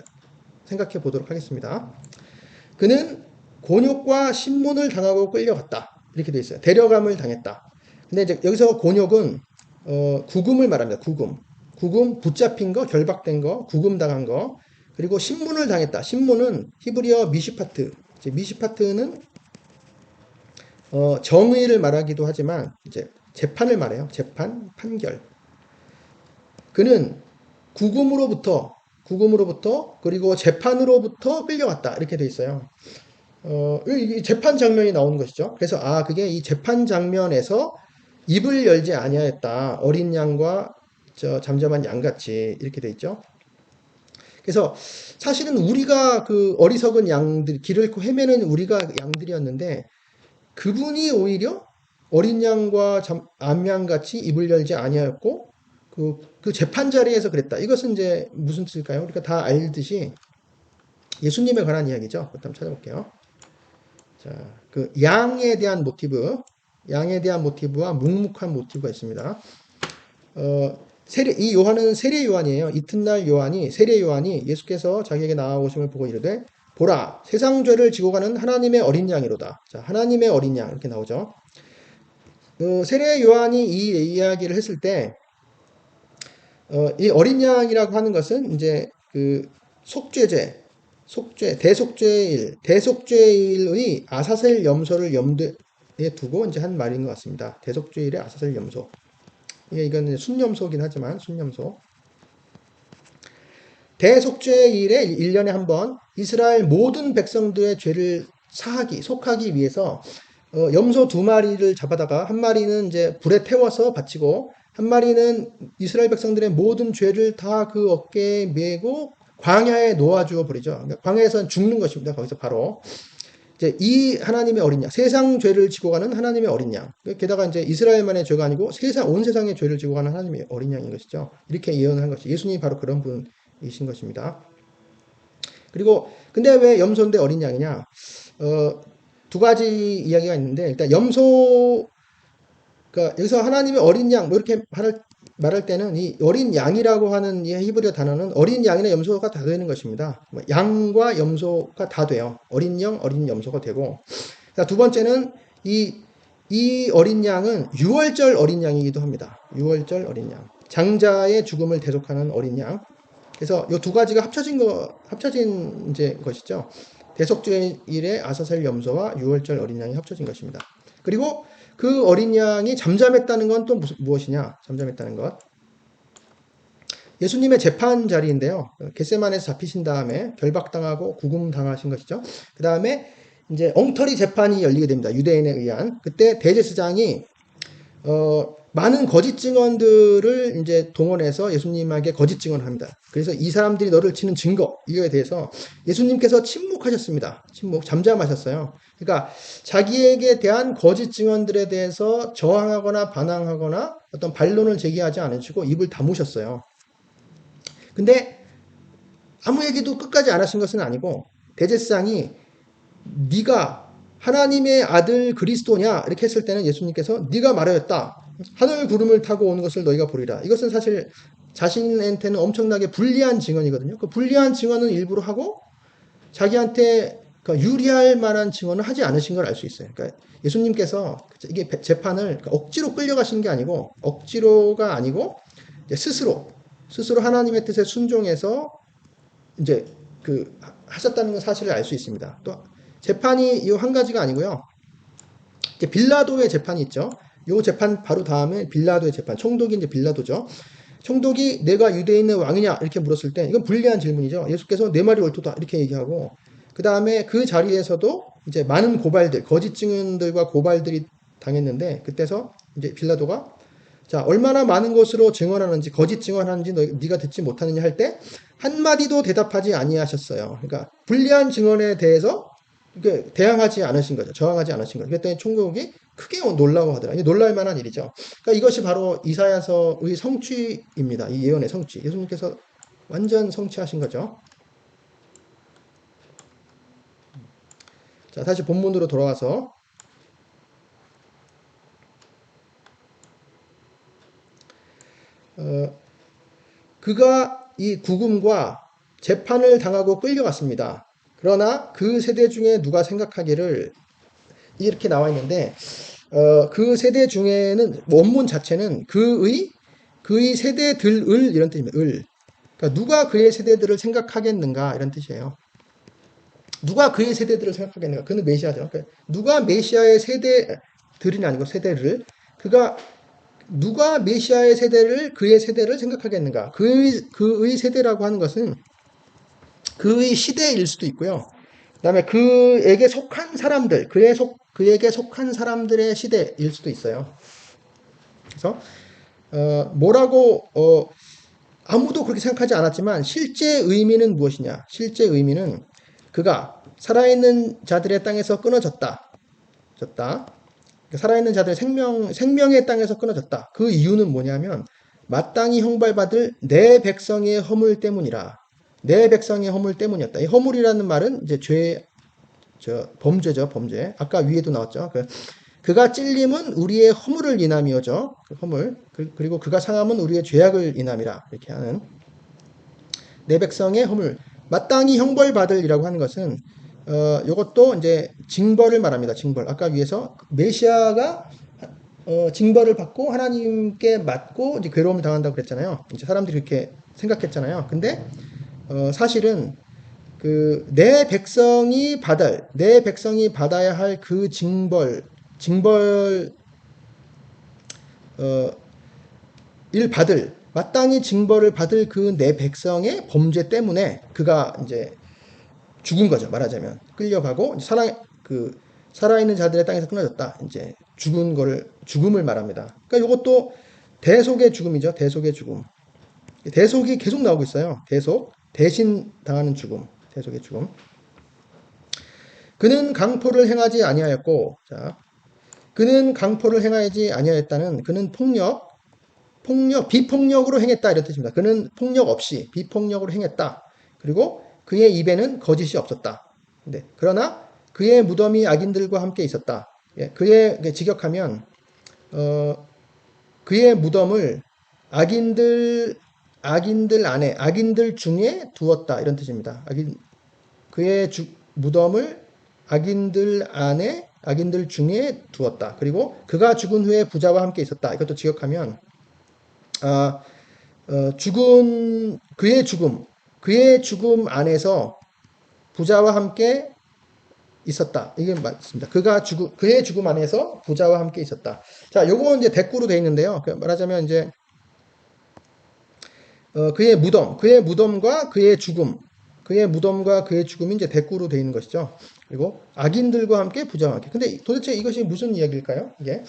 생각해 보도록 하겠습니다. 그는 곤욕과 신문을 당하고 끌려갔다. 이렇게 돼 있어요. 데려감을 당했다. 근데 이제 여기서 곤욕은 구금을 말합니다. 구금 붙잡힌 거, 결박된 거, 구금 당한 거. 그리고 신문을 당했다. 신문은 히브리어 미시파트. 미시파트는 정의를 말하기도 하지만 이제 재판을 말해요. 재판, 판결. 그는 구금으로부터 그리고 재판으로부터 끌려갔다. 이렇게 돼 있어요. 이 재판 장면이 나오는 것이죠. 그래서 그게 이 재판 장면에서 입을 열지 아니하였다. 어린 양과 잠잠한 양같이 이렇게 돼 있죠. 그래서 사실은 우리가 그 어리석은 양들, 길을 잃고 헤매는 우리가 양들이었는데 그분이 오히려 어린 양과 암양같이 입을 열지 아니하였고 그 재판 자리에서 그랬다. 이것은 이제 무슨 뜻일까요? 우리가 다 알듯이 예수님에 관한 이야기죠. 한번 찾아볼게요. 자, 그 양에 대한 모티브와 묵묵한 모티브가 있습니다. 이 요한은 세례 요한이에요. 이튿날 세례 요한이 예수께서 자기에게 나아오심을 보고 이르되 보라, 세상 죄를 지고 가는 하나님의 어린 양이로다. 자, 하나님의 어린 양 이렇게 나오죠. 세례 요한이 이 이야기를 했을 때 이 어린 양이라고 하는 것은 이제 그 대속죄일의 아사셀 염소를 염두에 두고 이제 한 말인 것 같습니다. 대속죄일의 아사셀 염소. 이건 순염소긴 하지만 순염소. 대속죄일에 1년에 한 번 이스라엘 모든 백성들의 죄를 속하기 위해서 염소 2마리를 잡아다가 한 마리는 이제 불에 태워서 바치고 한 마리는 이스라엘 백성들의 모든 죄를 다 그 어깨에 메고 광야에 놓아주어 버리죠. 그러니까 광야에서는 죽는 것입니다. 거기서 바로 이제 이 하나님의 어린 양, 세상 죄를 지고 가는 하나님의 어린 양. 게다가 이제 이스라엘만의 죄가 아니고 온 세상의 죄를 지고 가는 하나님의 어린 양인 것이죠. 이렇게 예언한 것이 예수님이 바로 그런 분이신 것입니다. 그리고 근데 왜 염소인데 어린 양이냐? 두 가지 이야기가 있는데 일단 염소 그러니까 여기서 하나님의 어린 양, 뭐 이렇게 말할 때는 이 어린 양이라고 하는 이 히브리어 단어는 어린 양이나 염소가 다 되는 것입니다. 뭐 양과 염소가 다 돼요. 어린 양, 어린 염소가 되고. 자, 두 번째는 이 어린 양은 유월절 어린 양이기도 합니다. 유월절 어린 양. 장자의 죽음을 대속하는 어린 양. 그래서 이 두 가지가 합쳐진 이제 것이죠. 대속죄일의 아사셀 염소와 유월절 어린 양이 합쳐진 것입니다. 그리고 그 어린 양이 잠잠했다는 건 또 무엇이냐? 잠잠했다는 것. 예수님의 재판 자리인데요. 겟세만에서 잡히신 다음에 결박당하고 구금당하신 것이죠. 그 다음에 이제 엉터리 재판이 열리게 됩니다. 유대인에 의한. 그때 대제사장이 많은 거짓 증언들을 이제 동원해서 예수님에게 거짓 증언을 합니다. 그래서 이 사람들이 너를 치는 증거, 이거에 대해서 예수님께서 침묵하셨습니다. 잠잠하셨어요. 그러니까 자기에게 대한 거짓 증언들에 대해서 저항하거나 반항하거나 어떤 반론을 제기하지 않으시고 입을 다무셨어요. 근데 아무 얘기도 끝까지 안 하신 것은 아니고 대제사장이 네가 하나님의 아들 그리스도냐 이렇게 했을 때는 예수님께서 네가 말하였다. 하늘 구름을 타고 오는 것을 너희가 보리라. 이것은 사실 자신한테는 엄청나게 불리한 증언이거든요. 그 불리한 증언은 일부러 하고 자기한테 유리할 만한 증언을 하지 않으신 걸 알 수 있어요. 그러니까 예수님께서 이게 재판을 억지로 끌려가신 게 아니고 억지로가 아니고 스스로 하나님의 뜻에 순종해서 이제 하셨다는 사실을 알 수 있습니다. 또 재판이 이 한 가지가 아니고요. 이제 빌라도의 재판이 있죠. 요 재판 바로 다음에 빌라도의 재판. 총독이 이제 빌라도죠. 총독이 내가 유대인의 왕이냐 이렇게 물었을 때 이건 불리한 질문이죠. 예수께서 내 말이 옳도다 이렇게 얘기하고 그 다음에 그 자리에서도 이제 많은 고발들, 거짓 증언들과 고발들이 당했는데 그때서 이제 빌라도가 자 얼마나 많은 것으로 증언하는지 거짓 증언하는지 네가 듣지 못하느냐 할 때 한마디도 대답하지 아니하셨어요. 그러니까 불리한 증언에 대해서 대항하지 않으신 거죠. 저항하지 않으신 거죠. 그랬더니 총독이 크게 놀라워하더라. 놀랄 만한 일이죠. 그러니까 이것이 바로 이사야서의 성취입니다. 이 예언의 성취. 예수님께서 완전 성취하신 거죠. 자, 다시 본문으로 돌아와서 그가 이 구금과 재판을 당하고 끌려갔습니다. 그러나 그 세대 중에 누가 생각하기를 이렇게 나와 있는데 그 세대 중에는 원문 자체는 그의 세대들을 이런 뜻입니다. 그러니까 누가 그의 세대들을 생각하겠는가 이런 뜻이에요. 누가 그의 세대들을 생각하겠는가? 그는 메시아죠. 그러니까 누가 메시아의 세대들이 아니고 세대를 누가 메시아의 세대를 그의 세대를 생각하겠는가? 그의 세대라고 하는 것은 그의 시대일 수도 있고요. 그다음에 그에게 속한 사람들, 그에게 속한 사람들의 시대일 수도 있어요. 그래서 아무도 그렇게 생각하지 않았지만 실제 의미는 무엇이냐? 실제 의미는 그가 살아있는 자들의 땅에서 끊어졌다. 살아있는 자들의 생명의 땅에서 끊어졌다. 그 이유는 뭐냐면 마땅히 형벌받을 내 백성의 허물 때문이라. 내 백성의 허물 때문이었다. 이 허물이라는 말은 이제 범죄죠, 범죄. 아까 위에도 나왔죠. 그가 찔림은 우리의 허물을 인함이어죠. 허물. 그리고 그가 상함은 우리의 죄악을 인함이라. 이렇게 하는. 내 백성의 허물. 마땅히 형벌받을이라고 하는 것은 요것도 이제 징벌을 말합니다. 징벌. 아까 위에서 메시아가 징벌을 받고 하나님께 맞고 이제 괴로움을 당한다고 그랬잖아요. 이제 사람들이 그렇게 생각했잖아요. 근데 사실은 내 백성이 받아야 할 그 마땅히 징벌을 받을 그 내 백성의 범죄 때문에 그가 이제 죽은 거죠. 말하자면 끌려가고 살아있는 자들의 땅에서 끊어졌다. 이제 죽음을 말합니다. 그러니까 이것도 대속의 죽음이죠. 대속의 죽음. 대속이 계속 나오고 있어요. 대신 당하는 죽음. 대속의 죽음. 그는 강포를 행하지 아니하였고, 자, 그는 강포를 행하지 아니하였다는 그는 비폭력으로 행했다 이런 뜻입니다. 그는 폭력 없이 비폭력으로 행했다. 그리고 그의 입에는 거짓이 없었다. 그러나 그의 무덤이 악인들과 함께 있었다. 예, 그의 직역하면 그의 무덤을 악인들 안에 악인들 중에 두었다 이런 뜻입니다. 그의 무덤을 악인들 안에 악인들 중에 두었다. 그리고 그가 죽은 후에 부자와 함께 있었다. 이것도 지역하면 죽은 그의 죽음 안에서 부자와 함께 있었다. 이게 맞습니다. 그의 죽음 안에서 부자와 함께 있었다. 자, 요거 이제 대꾸로 되어 있는데요. 말하자면 이제 그의 무덤과 그의 죽음이 이제 대꾸로 되어 있는 것이죠. 그리고 악인들과 함께 부자와 함께. 근데 도대체 이것이 무슨 이야기일까요? 이게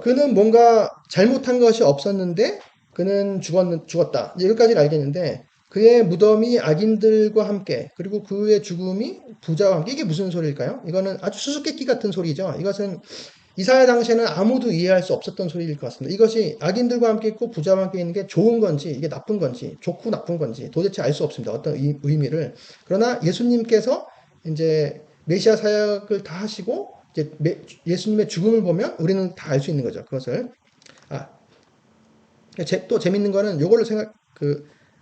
그는 뭔가 잘못한 것이 없었는데 그는 죽었다. 여기까지는 알겠는데 그의 무덤이 악인들과 함께 그리고 그의 죽음이 부자와 함께 이게 무슨 소리일까요? 이거는 아주 수수께끼 같은 소리죠. 이것은 이사야 당시에는 아무도 이해할 수 없었던 소리일 것 같습니다. 이것이 악인들과 함께 있고 부자와 함께 있는 게 좋은 건지 이게 나쁜 건지 좋고 나쁜 건지 도대체 알 수 없습니다. 어떤 의미를. 그러나 예수님께서 이제 메시아 사역을 다 하시고 이제 예수님의 죽음을 보면 우리는 다 알 수 있는 거죠. 그것을. 또 재밌는 거는 요걸로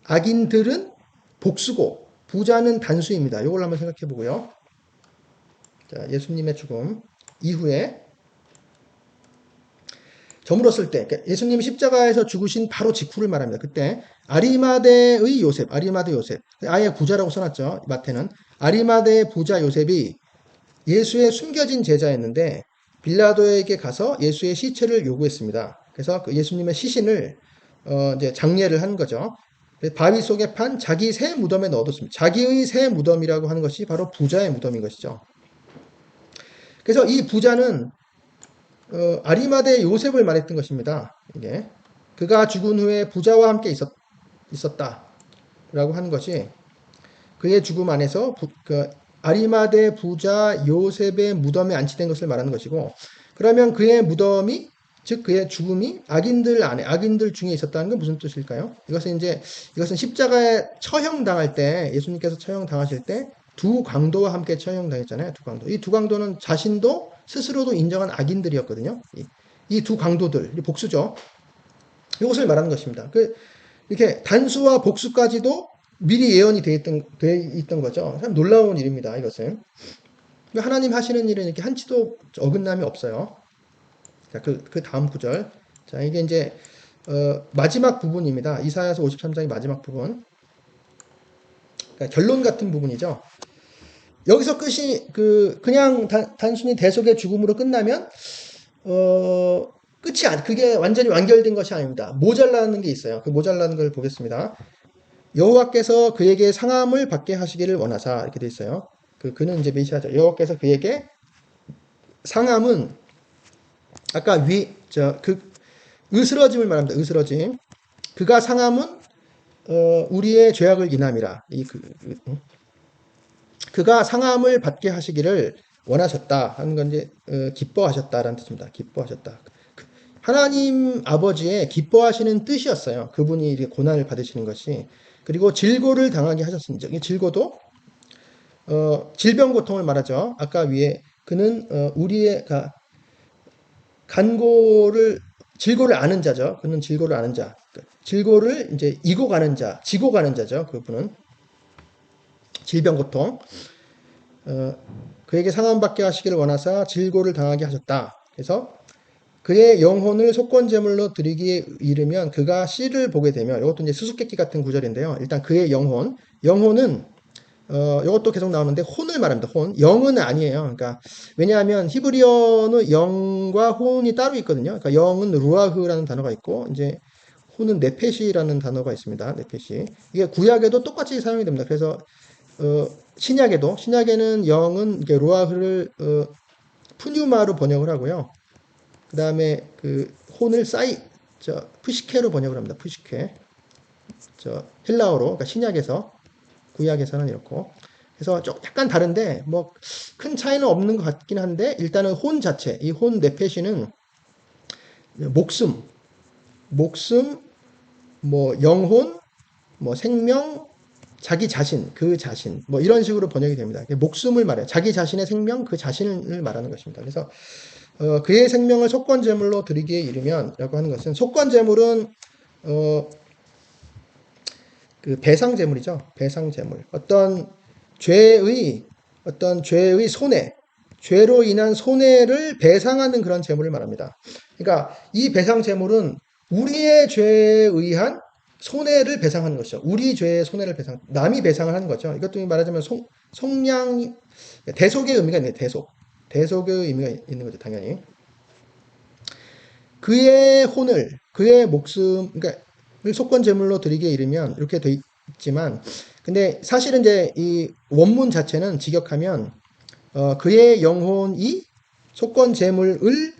악인들은 복수고 부자는 단수입니다. 요걸 한번 생각해 보고요. 자, 예수님의 죽음 이후에 저물었을 때, 예수님이 십자가에서 죽으신 바로 직후를 말합니다. 그때 아리마대의 요셉, 아예 부자라고 써놨죠. 마태는 아리마대의 부자 요셉이 예수의 숨겨진 제자였는데 빌라도에게 가서 예수의 시체를 요구했습니다. 그래서 그 예수님의 시신을 이제 장례를 한 거죠. 바위 속에 판 자기 새 무덤에 넣어뒀습니다. 자기의 새 무덤이라고 하는 것이 바로 부자의 무덤인 것이죠. 그래서 이 부자는 아리마대 요셉을 말했던 것입니다. 이게 그가 죽은 후에 부자와 함께 있었다라고 하는 것이 그의 죽음 안에서 아리마대 부자 요셉의 무덤에 안치된 것을 말하는 것이고, 그러면 그의 무덤이 즉 그의 죽음이 악인들 중에 있었다는 건 무슨 뜻일까요? 이것은 십자가에 처형당할 때 예수님께서 처형당하실 때 두 강도와 함께 처형당했잖아요. 두 강도. 이 두 강도는 자신도 스스로도 인정한 악인들이었거든요. 이 두 강도들, 복수죠. 이것을 말하는 것입니다. 이렇게 단수와 복수까지도 미리 예언이 돼 있던 거죠. 참 놀라운 일입니다. 이것은. 하나님 하시는 일은 이렇게 한치도 어긋남이 없어요. 자, 그 다음 구절. 자, 이게 이제, 마지막 부분입니다. 이사야서 53장의 마지막 부분. 그러니까 결론 같은 부분이죠. 여기서 끝이, 그냥 단순히 대속의 죽음으로 끝나면, 그게 완전히 완결된 것이 아닙니다. 모자라는 게 있어요. 그 모자라는 걸 보겠습니다. 여호와께서 그에게 상함을 받게 하시기를 원하사 이렇게 돼 있어요. 그는 이제 메시아죠. 여호와께서 그에게 상함은 아까 으스러짐을 말합니다. 으스러짐. 그가 상함은 우리의 죄악을 인함이라. 그가 상함을 받게 하시기를 원하셨다 하는 건 이제 기뻐하셨다라는 뜻입니다. 기뻐하셨다. 하나님 아버지의 기뻐하시는 뜻이었어요. 그분이 이렇게 고난을 받으시는 것이. 그리고 질고를 당하게 하셨습니다. 질고도 질병 고통을 말하죠. 아까 위에 그는 우리의 질고를 아는 자죠. 그는 질고를 아는 자. 질고를 이제 지고 가는 자죠. 그분은 질병 고통. 그에게 상함받게 하시기를 원하사 질고를 당하게 하셨다. 그래서 그의 영혼을 속건제물로 드리기에 이르면 그가 씨를 보게 되면, 이것도 이제 수수께끼 같은 구절인데요. 일단 그의 영혼은 이것도 계속 나오는데 혼을 말합니다. 영은 아니에요. 그러니까 왜냐하면 히브리어는 영과 혼이 따로 있거든요. 그러니까 영은 루아흐라는 단어가 있고 이제 혼은 네페시라는 단어가 있습니다. 네페시. 이게 구약에도 똑같이 사용이 됩니다. 그래서 신약에는 영은 이게 루아흐를 푸뉴마로 번역을 하고요. 그 다음에 혼을 푸시케로 번역을 합니다. 푸시케. 헬라어로, 그러니까 신약에서, 구약에서는 이렇고. 그래서 약간 다른데, 큰 차이는 없는 것 같긴 한데, 일단은 혼 자체, 이 혼 네페시는 목숨, 영혼, 생명, 자기 자신, 이런 식으로 번역이 됩니다. 목숨을 말해요. 자기 자신의 생명, 그 자신을 말하는 것입니다. 그래서 그의 생명을 속건제물로 드리기에 이르면라고 하는 것은 속건제물은 그 배상제물이죠. 배상제물. 어떤 죄의 손해, 죄로 인한 손해를 배상하는 그런 제물을 말합니다. 그러니까 이 배상제물은 우리의 죄에 의한 손해를 배상하는 것이죠. 우리 죄의 손해를 남이 배상을 하는 거죠. 이것도 말하자면 속량, 대속의 의미가 있네요. 대속의 의미가 있는 거죠. 당연히. 그의 혼을, 그의 목숨, 그러니까 속건 제물로 드리기에 이르면 이렇게 돼 있지만, 근데 사실은 이제 이 원문 자체는 직역하면 그의 영혼이 속건 제물을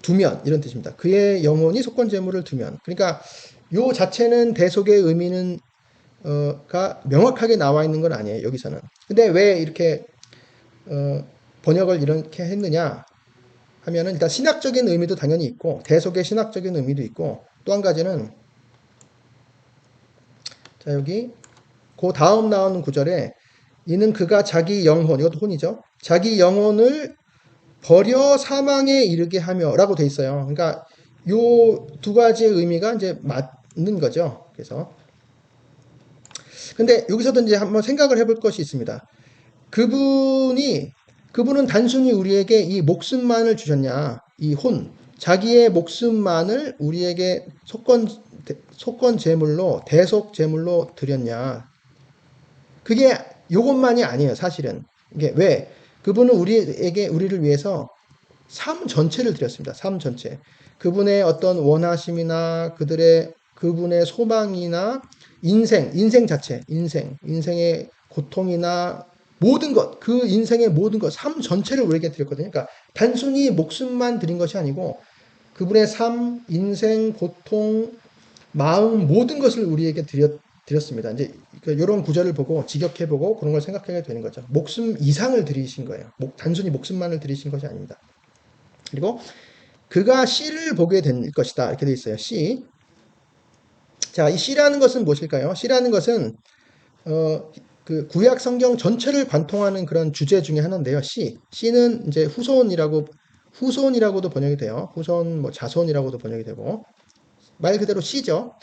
두면 이런 뜻입니다. 그의 영혼이 속건 제물을 두면. 그러니까 요 자체는 대속의 의미는 가 명확하게 나와 있는 건 아니에요. 여기서는. 근데 왜 이렇게 번역을 이렇게 했느냐 하면은 일단 신학적인 의미도 당연히 있고 대속의 신학적인 의미도 있고 또 한 가지는 자 여기 그 다음 나오는 구절에 이는 그가 자기 영혼 이것도 혼이죠. 자기 영혼을 버려 사망에 이르게 하며라고 돼 있어요. 그러니까 요 두 가지의 의미가 이제 맞는 거죠. 그래서 근데 여기서도 이제 한번 생각을 해볼 것이 있습니다. 그분은 단순히 우리에게 이 목숨만을 주셨냐? 이 자기의 목숨만을 우리에게 속건 제물로, 대속 제물로 드렸냐? 그게 요것만이 아니에요, 사실은. 이게 왜? 그분은 우리를 위해서 삶 전체를 드렸습니다. 삶 전체. 그분의 어떤 원하심이나 그분의 소망이나 인생 자체, 인생의 고통이나 모든 것, 그 인생의 모든 것, 삶 전체를 우리에게 드렸거든요. 그러니까 단순히 목숨만 드린 것이 아니고 그분의 삶, 인생, 고통, 마음 모든 것을 우리에게 드렸습니다. 이제 이런 구절을 보고 직역해보고 그런 걸 생각하게 되는 거죠. 목숨 이상을 드리신 거예요. 단순히 목숨만을 드리신 것이 아닙니다. 그리고 그가 씨를 보게 될 것이다. 이렇게 되어 있어요. 씨. 자, 이 씨라는 것은 무엇일까요? 씨라는 것은 그 구약 성경 전체를 관통하는 그런 주제 중에 하나인데요. 씨는 이제 후손이라고도 번역이 돼요. 후손, 뭐 자손이라고도 번역이 되고 말 그대로 씨죠.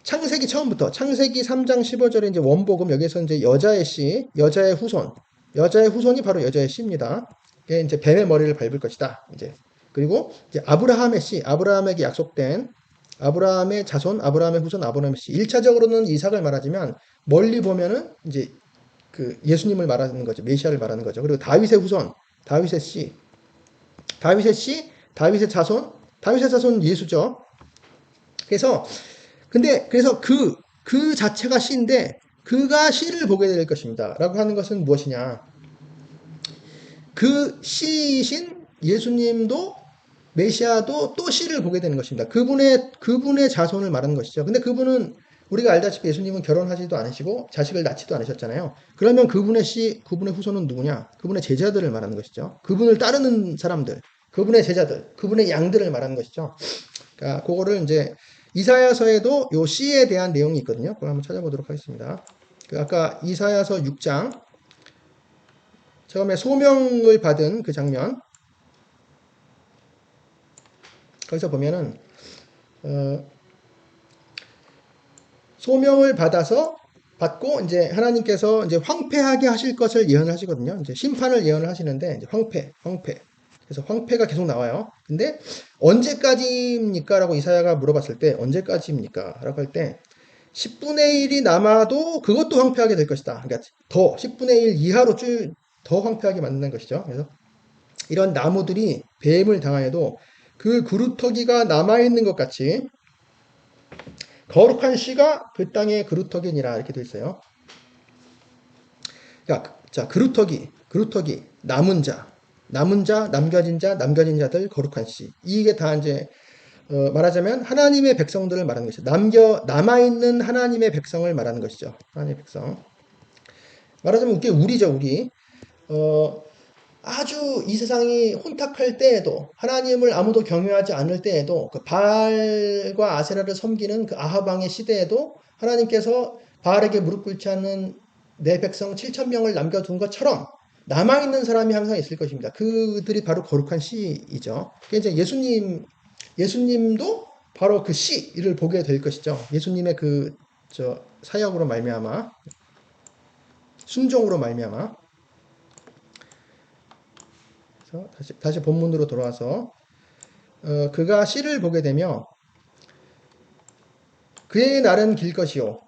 창세기 처음부터 창세기 3장 15절에 이제 원복음 여기서 이제 여자의 씨, 여자의 후손이 바로 여자의 씨입니다. 이제 뱀의 머리를 밟을 것이다. 이제 그리고 이제 아브라함의 씨, 아브라함에게 약속된 아브라함의 자손, 아브라함의 후손, 아브라함의 씨. 1차적으로는 이삭을 말하지만 멀리 보면은 이제 그 예수님을 말하는 거죠. 메시아를 말하는 거죠. 그리고 다윗의 후손, 다윗의 씨, 다윗의 자손 예수죠. 그래서 그 자체가 씨인데 그가 씨를 보게 될 것입니다. 라고 하는 것은 무엇이냐? 그 씨이신 예수님도 메시아도 또 씨를 보게 되는 것입니다. 그분의 자손을 말하는 것이죠. 근데 우리가 알다시피 예수님은 결혼하지도 않으시고 자식을 낳지도 않으셨잖아요. 그러면 그분의 후손은 누구냐? 그분의 제자들을 말하는 것이죠. 그분을 따르는 사람들, 그분의 제자들, 그분의 양들을 말하는 것이죠. 그러니까 그거를 이제 이사야서에도 요 씨에 대한 내용이 있거든요. 그걸 한번 찾아보도록 하겠습니다. 아까 이사야서 6장 처음에 소명을 받은 그 장면 거기서 보면은 소명을 받고 이제 하나님께서 이제 황폐하게 하실 것을 예언을 하시거든요. 이제 심판을 예언을 하시는데 이제 황폐. 그래서 황폐가 계속 나와요. 근데 언제까지입니까? 라고 이사야가 물어봤을 때 언제까지입니까? 라고 할 때 10분의 1이 남아도 그것도 황폐하게 될 것이다. 그러니까 10분의 1 이하로 더 황폐하게 만든다는 것이죠. 그래서 이런 나무들이 뱀을 당하여도 그 그루터기가 남아있는 것 같이 거룩한 씨가 그 땅의 그루터기니라 이렇게 되어 있어요. 자, 그루터기, 남은 자, 남겨진 자들, 거룩한 씨. 이게 다 이제 말하자면 하나님의 백성들을 말하는 것이죠. 남아있는 하나님의 백성을 말하는 것이죠. 하나님의 백성. 말하자면 이게 우리죠, 우리. 아주 이 세상이 혼탁할 때에도 하나님을 아무도 경외하지 않을 때에도 그 바알과 아세라를 섬기는 그 아합 왕의 시대에도 하나님께서 바알에게 무릎 꿇지 않는 내 백성 7,000명을 남겨둔 것처럼 남아있는 사람이 항상 있을 것입니다. 그들이 바로 거룩한 씨이죠. 이제 예수님도 바로 그 씨를 보게 될 것이죠. 예수님의 사역으로 말미암아, 순종으로 말미암아. 그래서 다시 본문으로 돌아와서 그가 씨를 보게 되며 그의 날은 길 것이요.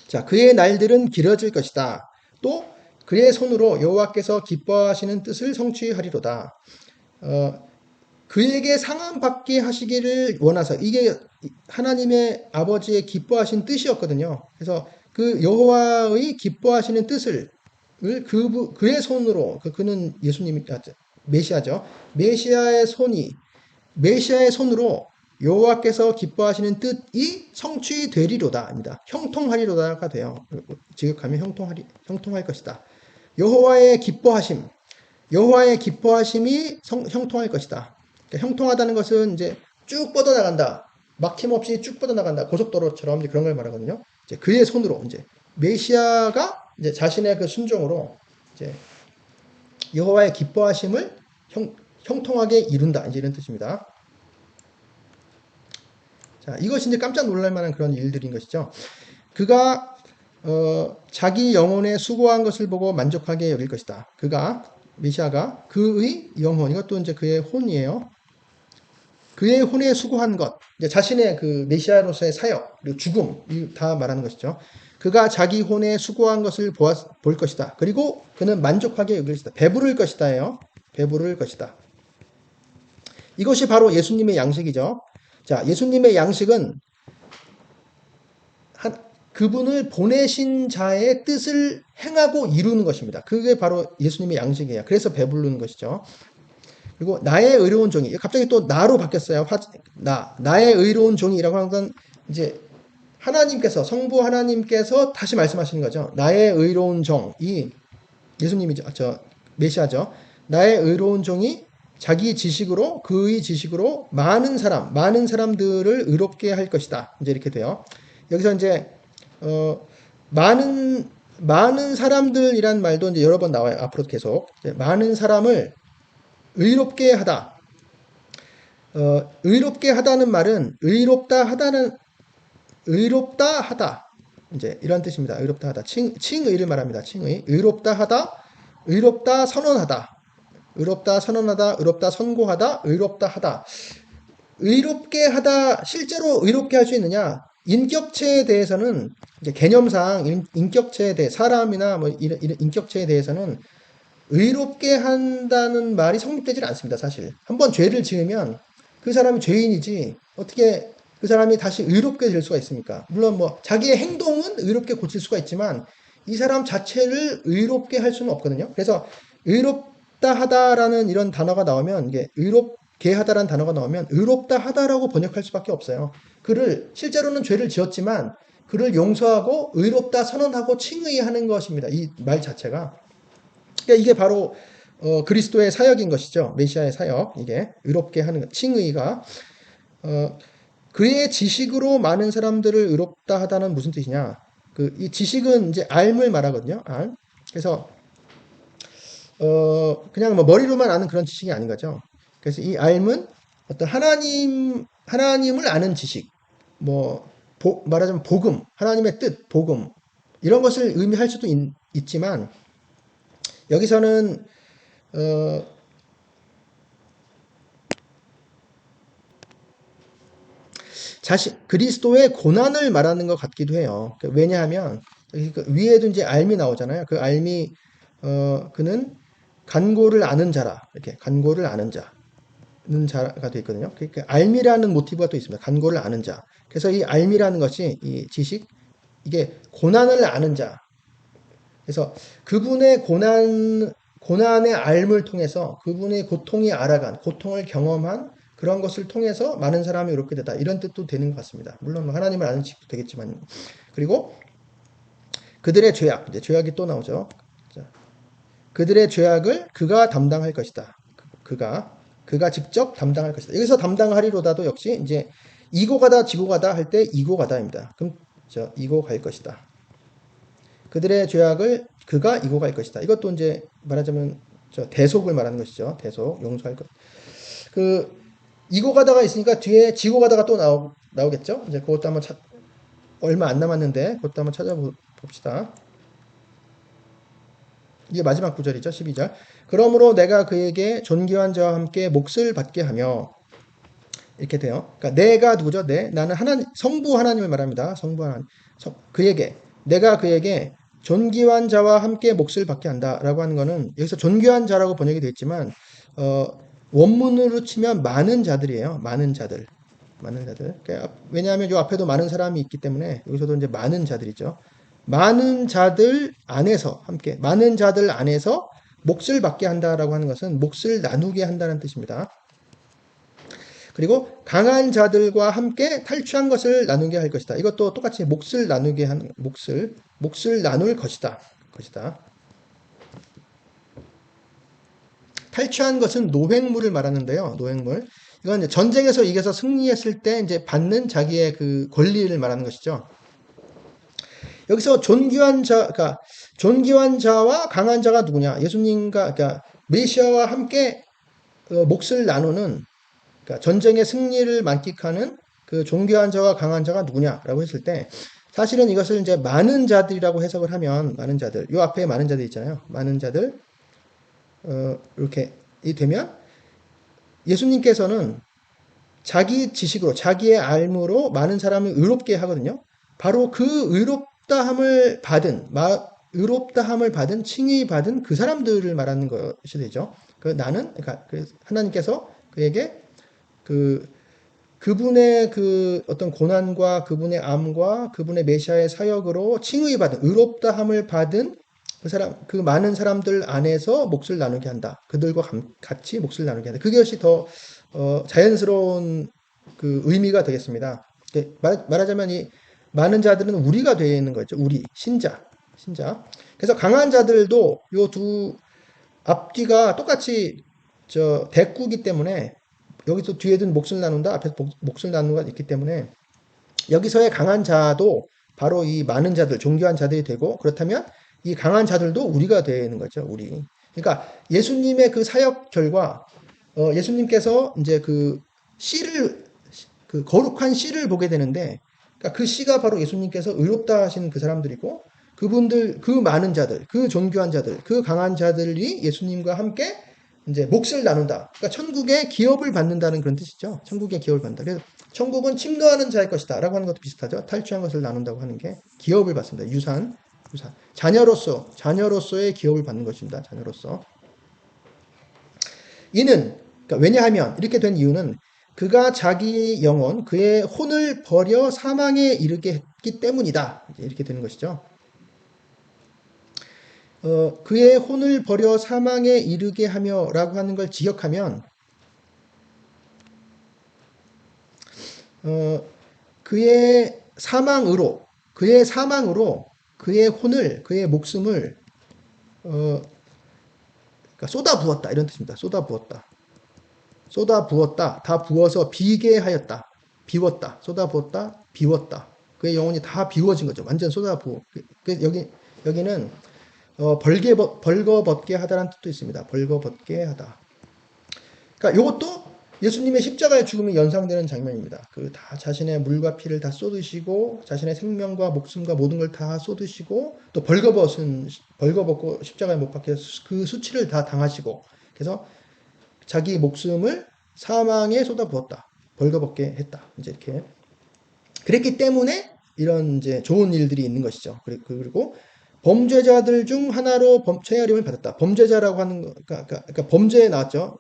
자, 그의 날들은 길어질 것이다. 또 그의 손으로 여호와께서 기뻐하시는 뜻을 성취하리로다. 그에게 상함 받게 하시기를 원하사 이게 하나님의 아버지의 기뻐하신 뜻이었거든요. 그래서 그 여호와의 기뻐하시는 뜻을 그의 손으로 그는 예수님이 메시아죠. 메시아의 손으로 여호와께서 기뻐하시는 뜻이 성취되리로다입니다. 형통하리로다가 돼요. 지극하면 형통할 것이다. 여호와의 기뻐하심이 형통할 것이다. 그러니까 형통하다는 것은 이제 쭉 뻗어나간다. 막힘없이 쭉 뻗어나간다. 고속도로처럼 이제 그런 걸 말하거든요. 이제 그의 손으로 이제 메시아가 이제 자신의 그 순종으로 이제 여호와의 기뻐하심을 형통하게 이룬다. 이제 이런 뜻입니다. 자, 이것이 이제 깜짝 놀랄 만한 그런 일들인 것이죠. 그가 자기 영혼에 수고한 것을 보고 만족하게 여길 것이다. 메시아가 그의 영혼, 이것도 이제 그의 혼이에요. 그의 혼에 수고한 것, 이제 자신의 그 메시아로서의 사역, 그리고 죽음, 다 말하는 것이죠. 그가 자기 혼에 수고한 것을 볼 것이다. 그리고 그는 만족하게 여길 것이다. 배부를 것이다예요. 배부를 것이다. 이것이 바로 예수님의 양식이죠. 자, 예수님의 양식은 그분을 보내신 자의 뜻을 행하고 이루는 것입니다. 그게 바로 예수님의 양식이에요. 그래서 배부르는 것이죠. 그리고 나의 의로운 종이, 갑자기 또 나로 바뀌었어요. 나의 의로운 종이라고 하는 건 이제 성부 하나님께서 다시 말씀하시는 거죠. 나의 의로운 종이 예수님이죠. 메시아죠. 나의 의로운 종이 자기 지식으로, 그의 지식으로 많은 사람들을 의롭게 할 것이다. 이제 이렇게 돼요. 여기서 이제, 많은 사람들이란 말도 이제 여러 번 나와요. 앞으로 계속. 많은 사람을 의롭게 하다. 의롭게 하다는 말은 의롭다 하다. 이제 이런 뜻입니다. 의롭다 하다. 칭의를 말합니다. 칭의. 의롭다 하다. 의롭다 선언하다. 의롭다 선언하다. 의롭다 선고하다. 의롭다 하다. 의롭게 하다. 실제로 의롭게 할 수 있느냐? 인격체에 대해서는 이제 개념상 인격체에 대해 사람이나 뭐 이런 인격체에 대해서는 의롭게 한다는 말이 성립되질 않습니다. 사실 한번 죄를 지으면 그 사람이 죄인이지 어떻게 그 사람이 다시 의롭게 될 수가 있습니까? 물론 뭐 자기의 행동은 의롭게 고칠 수가 있지만 이 사람 자체를 의롭게 할 수는 없거든요. 그래서 의롭다 하다라는 이런 단어가 나오면 이게 의롭게 하다라는 단어가 나오면 의롭다 하다라고 번역할 수밖에 없어요. 그를 실제로는 죄를 지었지만 그를 용서하고 의롭다 선언하고 칭의하는 것입니다. 이 말 자체가. 그러니까 이게 바로 그리스도의 사역인 것이죠. 메시아의 사역. 이게 의롭게 하는 것. 칭의가 그의 지식으로 많은 사람들을 의롭다 하다는 무슨 뜻이냐? 이 지식은 이제 알을 말하거든요. 알. 그래서 그냥 뭐 머리로만 아는 그런 지식이 아닌 거죠. 그래서 이 알은 어떤 하나님을 아는 지식, 뭐 말하자면 복음, 하나님의 뜻, 복음 이런 것을 의미할 수도 있지만 여기서는 그리스도의 고난을 말하는 것 같기도 해요. 왜냐하면 위에도 이제 알미 나오잖아요. 그 알미 그는 간고를 아는 자라 이렇게 간고를 아는 자가 되어 있거든요. 그러니까 알미라는 모티브가 또 있습니다. 간고를 아는 자. 그래서 이 알미라는 것이 이 지식 이게 고난을 아는 자. 그래서 그분의 고난의 알을 통해서 그분의 고통이 알아간 고통을 경험한 그런 것을 통해서 많은 사람이 이렇게 되다 이런 뜻도 되는 것 같습니다. 물론 하나님을 아는 지식도 되겠지만 그리고 그들의 죄악 이제 죄악이 또 나오죠. 그들의 죄악을 그가 담당할 것이다. 그가 직접 담당할 것이다. 여기서 담당하리로다도 역시 이제 이고 가다 지고 가다 할 때 이고 가다입니다. 그럼 이고 갈 것이다. 그들의 죄악을 그가 이고 갈 것이다. 이것도 이제 말하자면 대속을 말하는 것이죠. 대속, 용서할 것. 그 이고 가다가 있으니까 뒤에 지고 가다가 또 나오겠죠. 이제 그것도 한번 얼마 안 남았는데 그것도 한번 찾아봅시다. 이게 마지막 구절이죠. 12절. 그러므로 내가 그에게 존귀한 자와 함께 몫을 받게 하며 이렇게 돼요. 그러니까 내가 누구죠? 나는 성부 하나님을 말합니다. 성부 하나님. 내가 그에게 존귀한 자와 함께 몫을 받게 한다라고 하는 거는 여기서 존귀한 자라고 번역이 되어 있지만 원문으로 치면 많은 자들이에요. 많은 자들. 그러니까 왜냐하면 요 앞에도 많은 사람이 있기 때문에 여기서도 이제 많은 자들이죠. 많은 자들 안에서 몫을 받게 한다라고 하는 것은 몫을 나누게 한다는 뜻입니다. 그리고 강한 자들과 함께 탈취한 것을 나누게 할 것이다. 이것도 똑같이 몫을 나눌 것이다. 탈취한 것은 노획물을 말하는데요. 노획물. 이건 이제 전쟁에서 이겨서 승리했을 때 이제 받는 자기의 그 권리를 말하는 것이죠. 여기서 존귀한 자와 강한 자가 누구냐? 예수님과, 그러니까 메시아와 함께 몫을 나누는, 그러니까 전쟁의 승리를 만끽하는 그 존귀한 자와 강한 자가 누구냐라고 했을 때, 사실은 이것을 이제 많은 자들이라고 해석을 하면, 많은 자들, 요 앞에 많은 자들 있잖아요. 많은 자들, 이렇게 되면, 예수님께서는 자기 지식으로, 자기의 알므로 많은 사람을 의롭게 하거든요. 바로 그 의롭다함을 받은, 칭의 받은 그 사람들을 말하는 것이 되죠. 그러니까 하나님께서 그에게 그분의 그 어떤 고난과 그분의 암과 그분의 메시아의 사역으로 칭의 받은, 의롭다함을 받은 그 많은 사람들 안에서 몫을 나누게 한다. 그들과 같이 몫을 나누게 한다. 그것이 더 자연스러운 그 의미가 되겠습니다. 말하자면 이 많은 자들은 우리가 되어 있는 거죠. 우리 신자. 그래서 강한 자들도 요 두 앞뒤가 똑같이 대꾸기 때문에 여기서 뒤에든 몫을 나눈다, 앞에서 몫을 나누는 가 있기 때문에 여기서의 강한 자도 바로 이 많은 자들, 존귀한 자들이 되고, 그렇다면 이 강한 자들도 우리가 되는 거죠. 우리. 그러니까 예수님의 그 사역 결과 예수님께서 이제 그 거룩한 씨를 보게 되는데, 그러니까 그 씨가 바로 예수님께서 의롭다 하신 그 사람들이고, 그분들, 그 많은 자들, 그 존귀한 자들, 그 강한 자들이 예수님과 함께 이제 몫을 나눈다. 그러니까 천국의 기업을 받는다는 그런 뜻이죠. 천국의 기업을 받는다. 그래서 천국은 침노하는 자의 것이다. 라고 하는 것도 비슷하죠. 탈취한 것을 나눈다고 하는 게 기업을 받습니다. 유산. 자녀로서의 기업을 받는 것입니다. 자녀로서. 그러니까 왜냐하면, 이렇게 된 이유는 그가 자기 영혼, 그의 혼을 버려 사망에 이르게 했기 때문이다. 이렇게 되는 것이죠. 그의 혼을 버려 사망에 이르게 하며 라고 하는 걸 지역하면, 그의 사망으로 그의 혼을, 그의 목숨을, 그러니까 쏟아부었다. 이런 뜻입니다. 쏟아부었다. 다 부어서 비게 하였다. 비웠다. 쏟아부었다. 비웠다. 그의 영혼이 다 비워진 거죠. 완전 쏟아부어. 여기는 벌거벗게 하다라는 뜻도 있습니다. 벌거벗게 하다. 그러니까 이것도 예수님의 십자가의 죽음이 연상되는 장면입니다. 다 자신의 물과 피를 다 쏟으시고, 자신의 생명과 목숨과 모든 걸 다 쏟으시고, 또 벌거벗고 십자가에 못 박혀 그 수치를 다 당하시고, 그래서 자기 목숨을 사망에 쏟아부었다. 벌거벗게 했다. 이제 이렇게. 그랬기 때문에 이런 이제 좋은 일들이 있는 것이죠. 그리고 범죄자들 중 하나로 체하림을 받았다. 범죄자라고 하는 거, 그러니까 범죄에 나왔죠.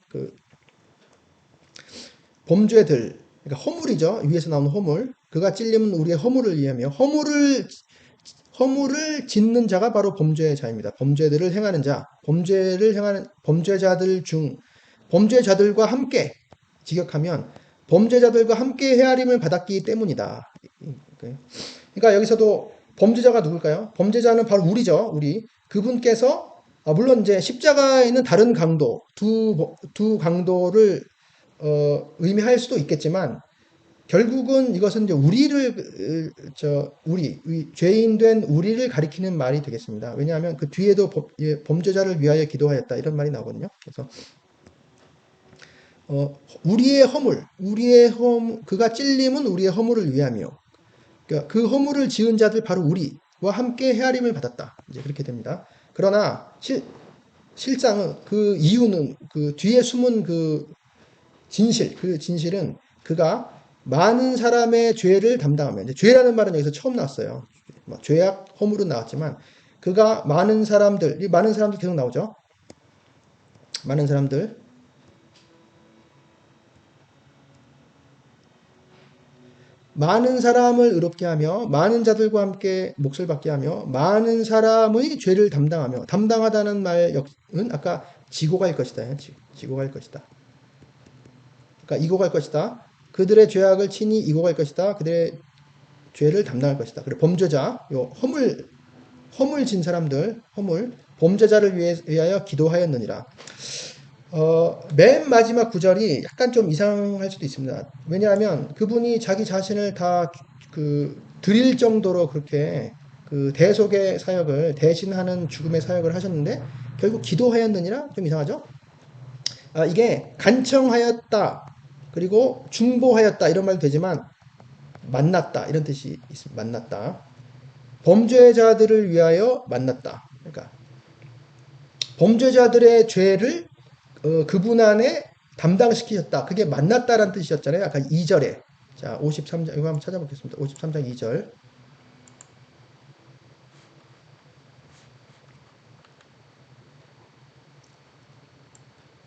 범죄들, 그러니까 허물이죠. 위에서 나오는 허물. 그가 찔림은 우리의 허물을 이해하며, 허물을 짓는 자가 바로 범죄자입니다. 범죄들을 행하는 자, 범죄를 행하는 범죄자들과 함께 직역하면 범죄자들과 함께 헤아림을 받았기 때문이다. 그러니까 여기서도 범죄자가 누굴까요? 범죄자는 바로 우리죠. 우리. 그분께서 물론 이제 십자가에 있는 다른 강도, 두 강도를 의미할 수도 있겠지만, 결국은 이것은 이제 죄인된 우리를 가리키는 말이 되겠습니다. 왜냐하면 그 뒤에도 범죄자를 위하여 기도하였다 이런 말이 나오거든요. 그래서 그가 찔림은 우리의 허물을 위함이요. 그러니까 그 허물을 지은 자들 바로 우리와 함께 헤아림을 받았다. 이제 그렇게 됩니다. 그러나 실상은 그 이유는 그 뒤에 숨은 그 진실은 그가 많은 사람의 죄를 담당하며, 이제 죄라는 말은 여기서 처음 나왔어요. 죄악, 허물은 나왔지만, 그가 이 많은 사람들 계속 나오죠. 많은 사람을 의롭게 하며, 많은 자들과 함께 몫을 받게 하며, 많은 사람의 죄를 담당하다는 말은 아까 지고 갈 것이다. 지고 갈 것이다. 그러니까 이고 갈 것이다. 그들의 죄악을 친히 이고 갈 것이다. 그들의 죄를 담당할 것이다. 그리고 범죄자, 허물 진 사람들, 범죄자를 위하여 기도하였느니라. 맨 마지막 구절이 약간 좀 이상할 수도 있습니다. 왜냐하면 그분이 자기 자신을 다 드릴 정도로 그렇게 그 대속의 사역을 대신하는 죽음의 사역을 하셨는데 결국 기도하였느니라 좀 이상하죠? 이게 간청하였다 그리고 중보하였다 이런 말도 되지만 만났다 이런 뜻이 있습니다. 만났다. 범죄자들을 위하여 만났다. 그러니까 범죄자들의 죄를 그분 안에 담당시키셨다. 그게 만났다라는 뜻이었잖아요. 아까 2절에. 자, 53장, 이거 한번 찾아보겠습니다. 53장 2절.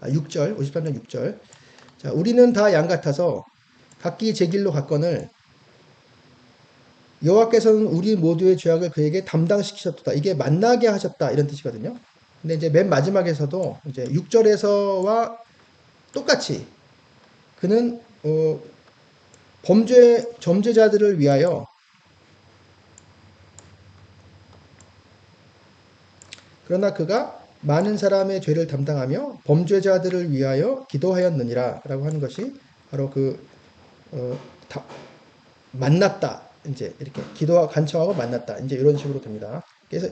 아, 6절, 53장 6절. 자, 우리는 다 양 같아서 각기 제 길로 갔거늘 여호와께서는 우리 모두의 죄악을 그에게 담당시키셨다. 이게 만나게 하셨다. 이런 뜻이거든요. 근데 이제 맨 마지막에서도 이제 6절에서와 똑같이 그는 범죄자들을 위하여 그러나 그가 많은 사람의 죄를 담당하며 범죄자들을 위하여 기도하였느니라 라고 하는 것이 바로 어, 만났다. 이제 이렇게 기도와 간청하고 만났다. 이제 이런 식으로 됩니다. 그래서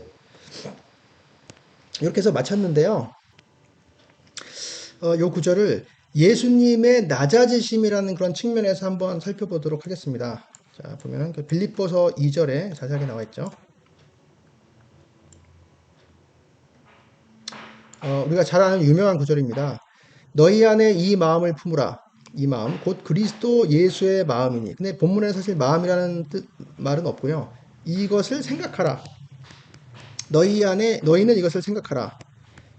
이렇게 해서 마쳤는데요. 요 구절을 예수님의 낮아지심이라는 그런 측면에서 한번 살펴보도록 하겠습니다. 자, 보면 빌립보서 2절에 자세하게 나와 있죠. 우리가 잘 아는 유명한 구절입니다. 너희 안에 이 마음을 품으라. 이 마음, 곧 그리스도 예수의 마음이니. 근데 본문에 사실 마음이라는 말은 없고요. 이것을 생각하라. 너희는 이것을 생각하라.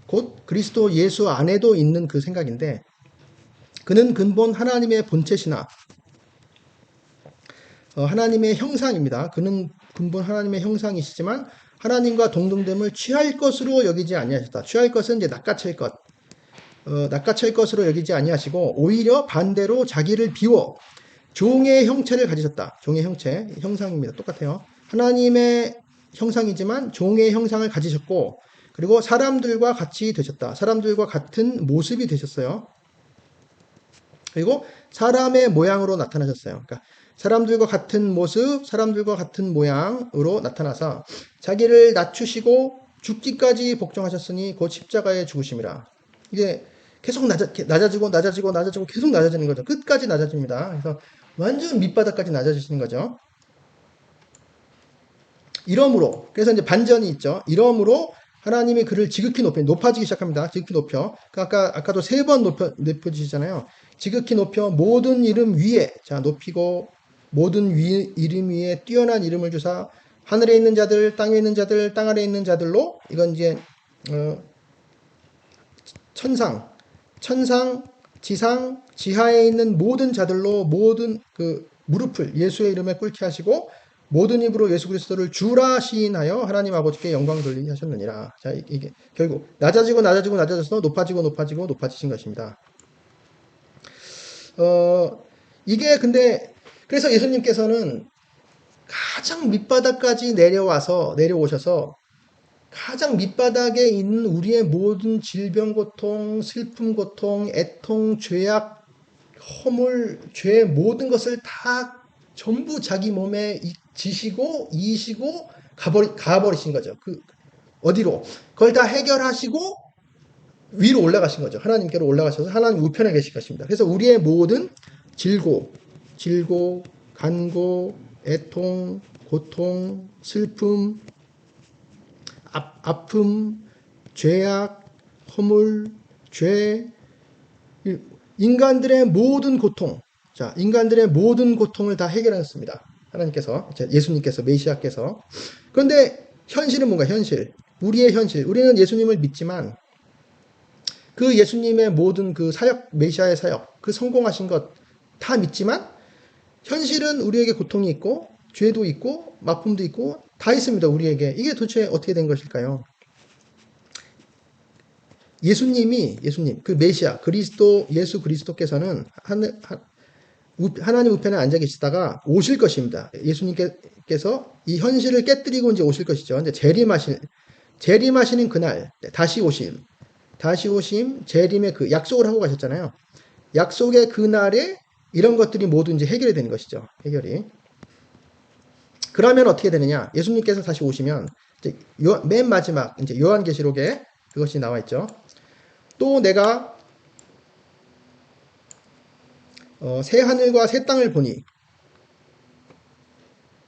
곧 그리스도 예수 안에도 있는 그 생각인데, 그는 근본 하나님의 본체시나, 하나님의 형상입니다. 그는 근본 하나님의 형상이시지만, 하나님과 동등됨을 취할 것으로 여기지 아니하셨다. 취할 것은 이제 낚아챌 것. 낚아챌 것으로 여기지 아니하시고 오히려 반대로 자기를 비워 종의 형체를 가지셨다. 종의 형상입니다. 똑같아요. 하나님의 형상이지만 종의 형상을 가지셨고 그리고 사람들과 같이 되셨다. 사람들과 같은 모습이 되셨어요. 그리고 사람의 모양으로 나타나셨어요. 그러니까 사람들과 같은 모습, 사람들과 같은 모양으로 나타나서 자기를 낮추시고 죽기까지 복종하셨으니 곧 십자가에 죽으심이라. 이게 계속 낮아지고 계속 낮아지는 거죠. 끝까지 낮아집니다. 그래서 완전 밑바닥까지 낮아지시는 거죠. 이러므로 그래서 이제 반전이 있죠. 이러므로 하나님이 그를 지극히 높아지기 시작합니다. 지극히 높여. 아까도 3번 높여주시잖아요. 지극히 높여 모든 이름 위에 높이고 모든 이름 위에 뛰어난 이름을 주사 하늘에 있는 자들, 땅에 있는 자들, 땅 아래에 있는 자들로 이건 이제 천상, 지상, 지하에 있는 모든 자들로 모든 그 무릎을 예수의 이름에 꿇게 하시고 모든 입으로 예수 그리스도를 주라 시인하여 하나님 아버지께 영광 돌리게 하셨느니라. 자, 이게 결국 낮아져서 높아지신 것입니다. 이게 근데 그래서 예수님께서는 가장 밑바닥까지 내려오셔서 가장 밑바닥에 있는 우리의 모든 질병, 고통, 슬픔, 고통, 애통, 죄악, 허물, 죄 모든 것을 다 전부 자기 몸에 지시고 이시고 가버리신 거죠. 어디로? 그걸 다 해결하시고 위로 올라가신 거죠. 하나님께로 올라가셔서 하나님 우편에 계실 것입니다. 그래서 우리의 모든 질고, 간고, 애통, 고통, 슬픔, 아픔, 죄악, 허물, 죄, 인간들의 모든 고통, 자, 인간들의 모든 고통을 다 해결하셨습니다. 하나님께서, 예수님께서, 메시아께서. 그런데 현실은 뭔가 현실? 우리의 현실. 우리는 예수님을 믿지만 그 예수님의 모든 그 사역, 메시아의 사역, 그 성공하신 것 다 믿지만 현실은 우리에게 고통이 있고 죄도 있고 아픔도 있고 다 있습니다. 우리에게. 이게 도대체 어떻게 된 것일까요? 예수님, 그 메시아, 예수 그리스도께서는 하나님 우편에 앉아 계시다가 오실 것입니다. 예수님께서 이 현실을 깨뜨리고 이제 오실 것이죠. 근데 재림하시는 그날, 다시 오심, 재림의 그 약속을 하고 가셨잖아요. 약속의 그날에 이런 것들이 모두 이제 해결이 되는 것이죠. 해결이. 그러면 어떻게 되느냐? 예수님께서 다시 오시면 이제 맨 마지막 이제 요한계시록에 그것이 나와 있죠. 또 내가 새 하늘과 새 땅을 보니,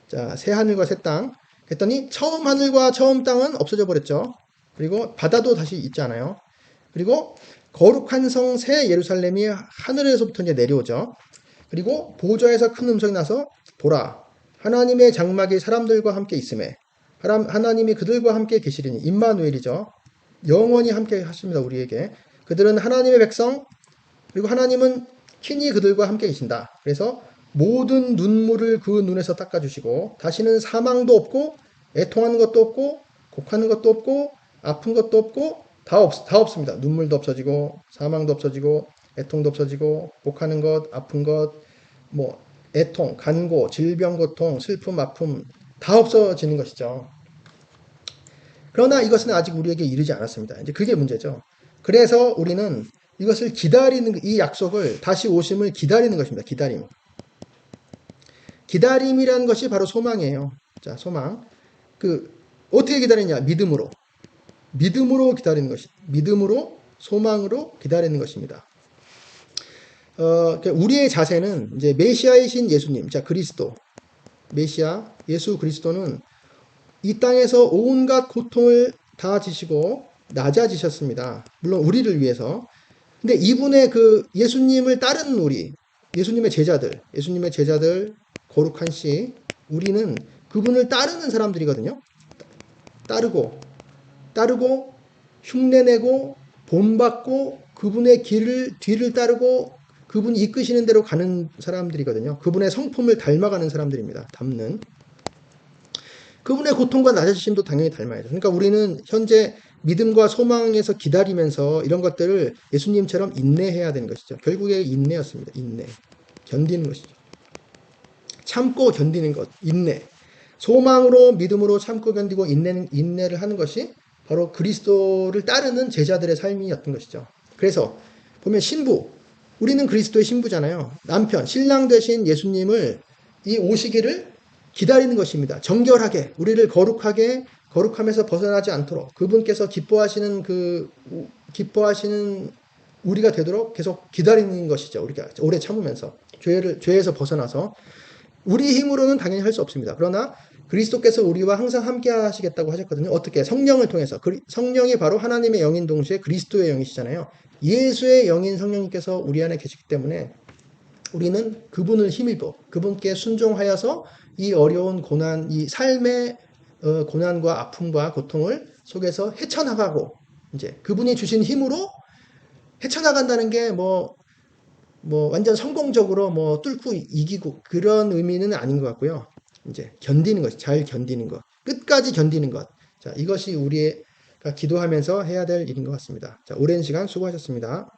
자, 새 하늘과 새 땅. 그랬더니 처음 하늘과 처음 땅은 없어져 버렸죠. 그리고 바다도 다시 있지 않아요. 그리고 거룩한 성 새 예루살렘이 하늘에서부터 이제 내려오죠. 그리고 보좌에서 큰 음성이 나서 보라, 하나님의 장막이 사람들과 함께 있음에 하나님이 그들과 함께 계시리니, 임마누엘이죠. 영원히 함께 하십니다. 우리에게. 그들은 하나님의 백성, 그리고 하나님은 친히 그들과 함께 계신다. 그래서 모든 눈물을 그 눈에서 닦아주시고 다시는 사망도 없고 애통하는 것도 없고 곡하는 것도 없고 아픈 것도 없고 다 없습니다. 눈물도 없어지고 사망도 없어지고 애통도 없어지고 곡하는 것, 아픈 것, 뭐 애통, 간고, 질병, 고통, 슬픔, 아픔 다 없어지는 것이죠. 그러나 이것은 아직 우리에게 이르지 않았습니다. 이제 그게 문제죠. 그래서 우리는 이것을 기다리는, 이 약속을, 다시 오심을 기다리는 것입니다. 기다림이라는 것이 바로 소망이에요. 자, 소망. 어떻게 기다리냐? 믿음으로 기다리는 것이, 믿음으로, 소망으로 기다리는 것입니다. 우리의 자세는 이제 메시아이신 예수님, 자, 그리스도, 메시아, 예수 그리스도는 이 땅에서 온갖 고통을 다 지시고 낮아지셨습니다. 물론 우리를 위해서. 근데 이분의 그 예수님을 따르는 예수님의 제자들, 거룩한 씨, 우리는 그분을 따르는 사람들이거든요. 따르고, 흉내내고, 본받고, 그분의 뒤를 따르고, 그분이 이끄시는 대로 가는 사람들이거든요. 그분의 성품을 닮아가는 사람들입니다. 그분의 고통과 낮아지심도 당연히 닮아야죠. 그러니까 우리는 현재 믿음과 소망에서 기다리면서 이런 것들을 예수님처럼 인내해야 되는 것이죠. 결국에 인내였습니다. 인내. 견디는 것이죠. 참고 견디는 것. 인내. 소망으로 믿음으로 참고 견디고 인내를 하는 것이 바로 그리스도를 따르는 제자들의 삶이었던 것이죠. 그래서 보면 우리는 그리스도의 신부잖아요. 남편, 신랑 되신 예수님을 이 오시기를 기다리는 것입니다. 정결하게, 우리를 거룩함에서 벗어나지 않도록 그분께서 기뻐하시는 우리가 되도록 계속 기다리는 것이죠. 우리가 오래 참으면서 죄에서 벗어나서 우리 힘으로는 당연히 할 수 없습니다. 그러나 그리스도께서 우리와 항상 함께 하시겠다고 하셨거든요. 어떻게? 성령을 통해서. 성령이 바로 하나님의 영인 동시에 그리스도의 영이시잖아요. 예수의 영인 성령님께서 우리 안에 계시기 때문에 우리는 그분을 힘입어 그분께 순종하여서 이 어려운 고난, 이 삶의 고난과 아픔과 고통을 속에서 헤쳐나가고, 이제 그분이 주신 힘으로 헤쳐나간다는 게 완전 성공적으로 뚫고 이기고 그런 의미는 아닌 것 같고요. 이제 견디는 것, 잘 견디는 것, 끝까지 견디는 것. 자, 이것이 우리가 기도하면서 해야 될 일인 것 같습니다. 자, 오랜 시간 수고하셨습니다.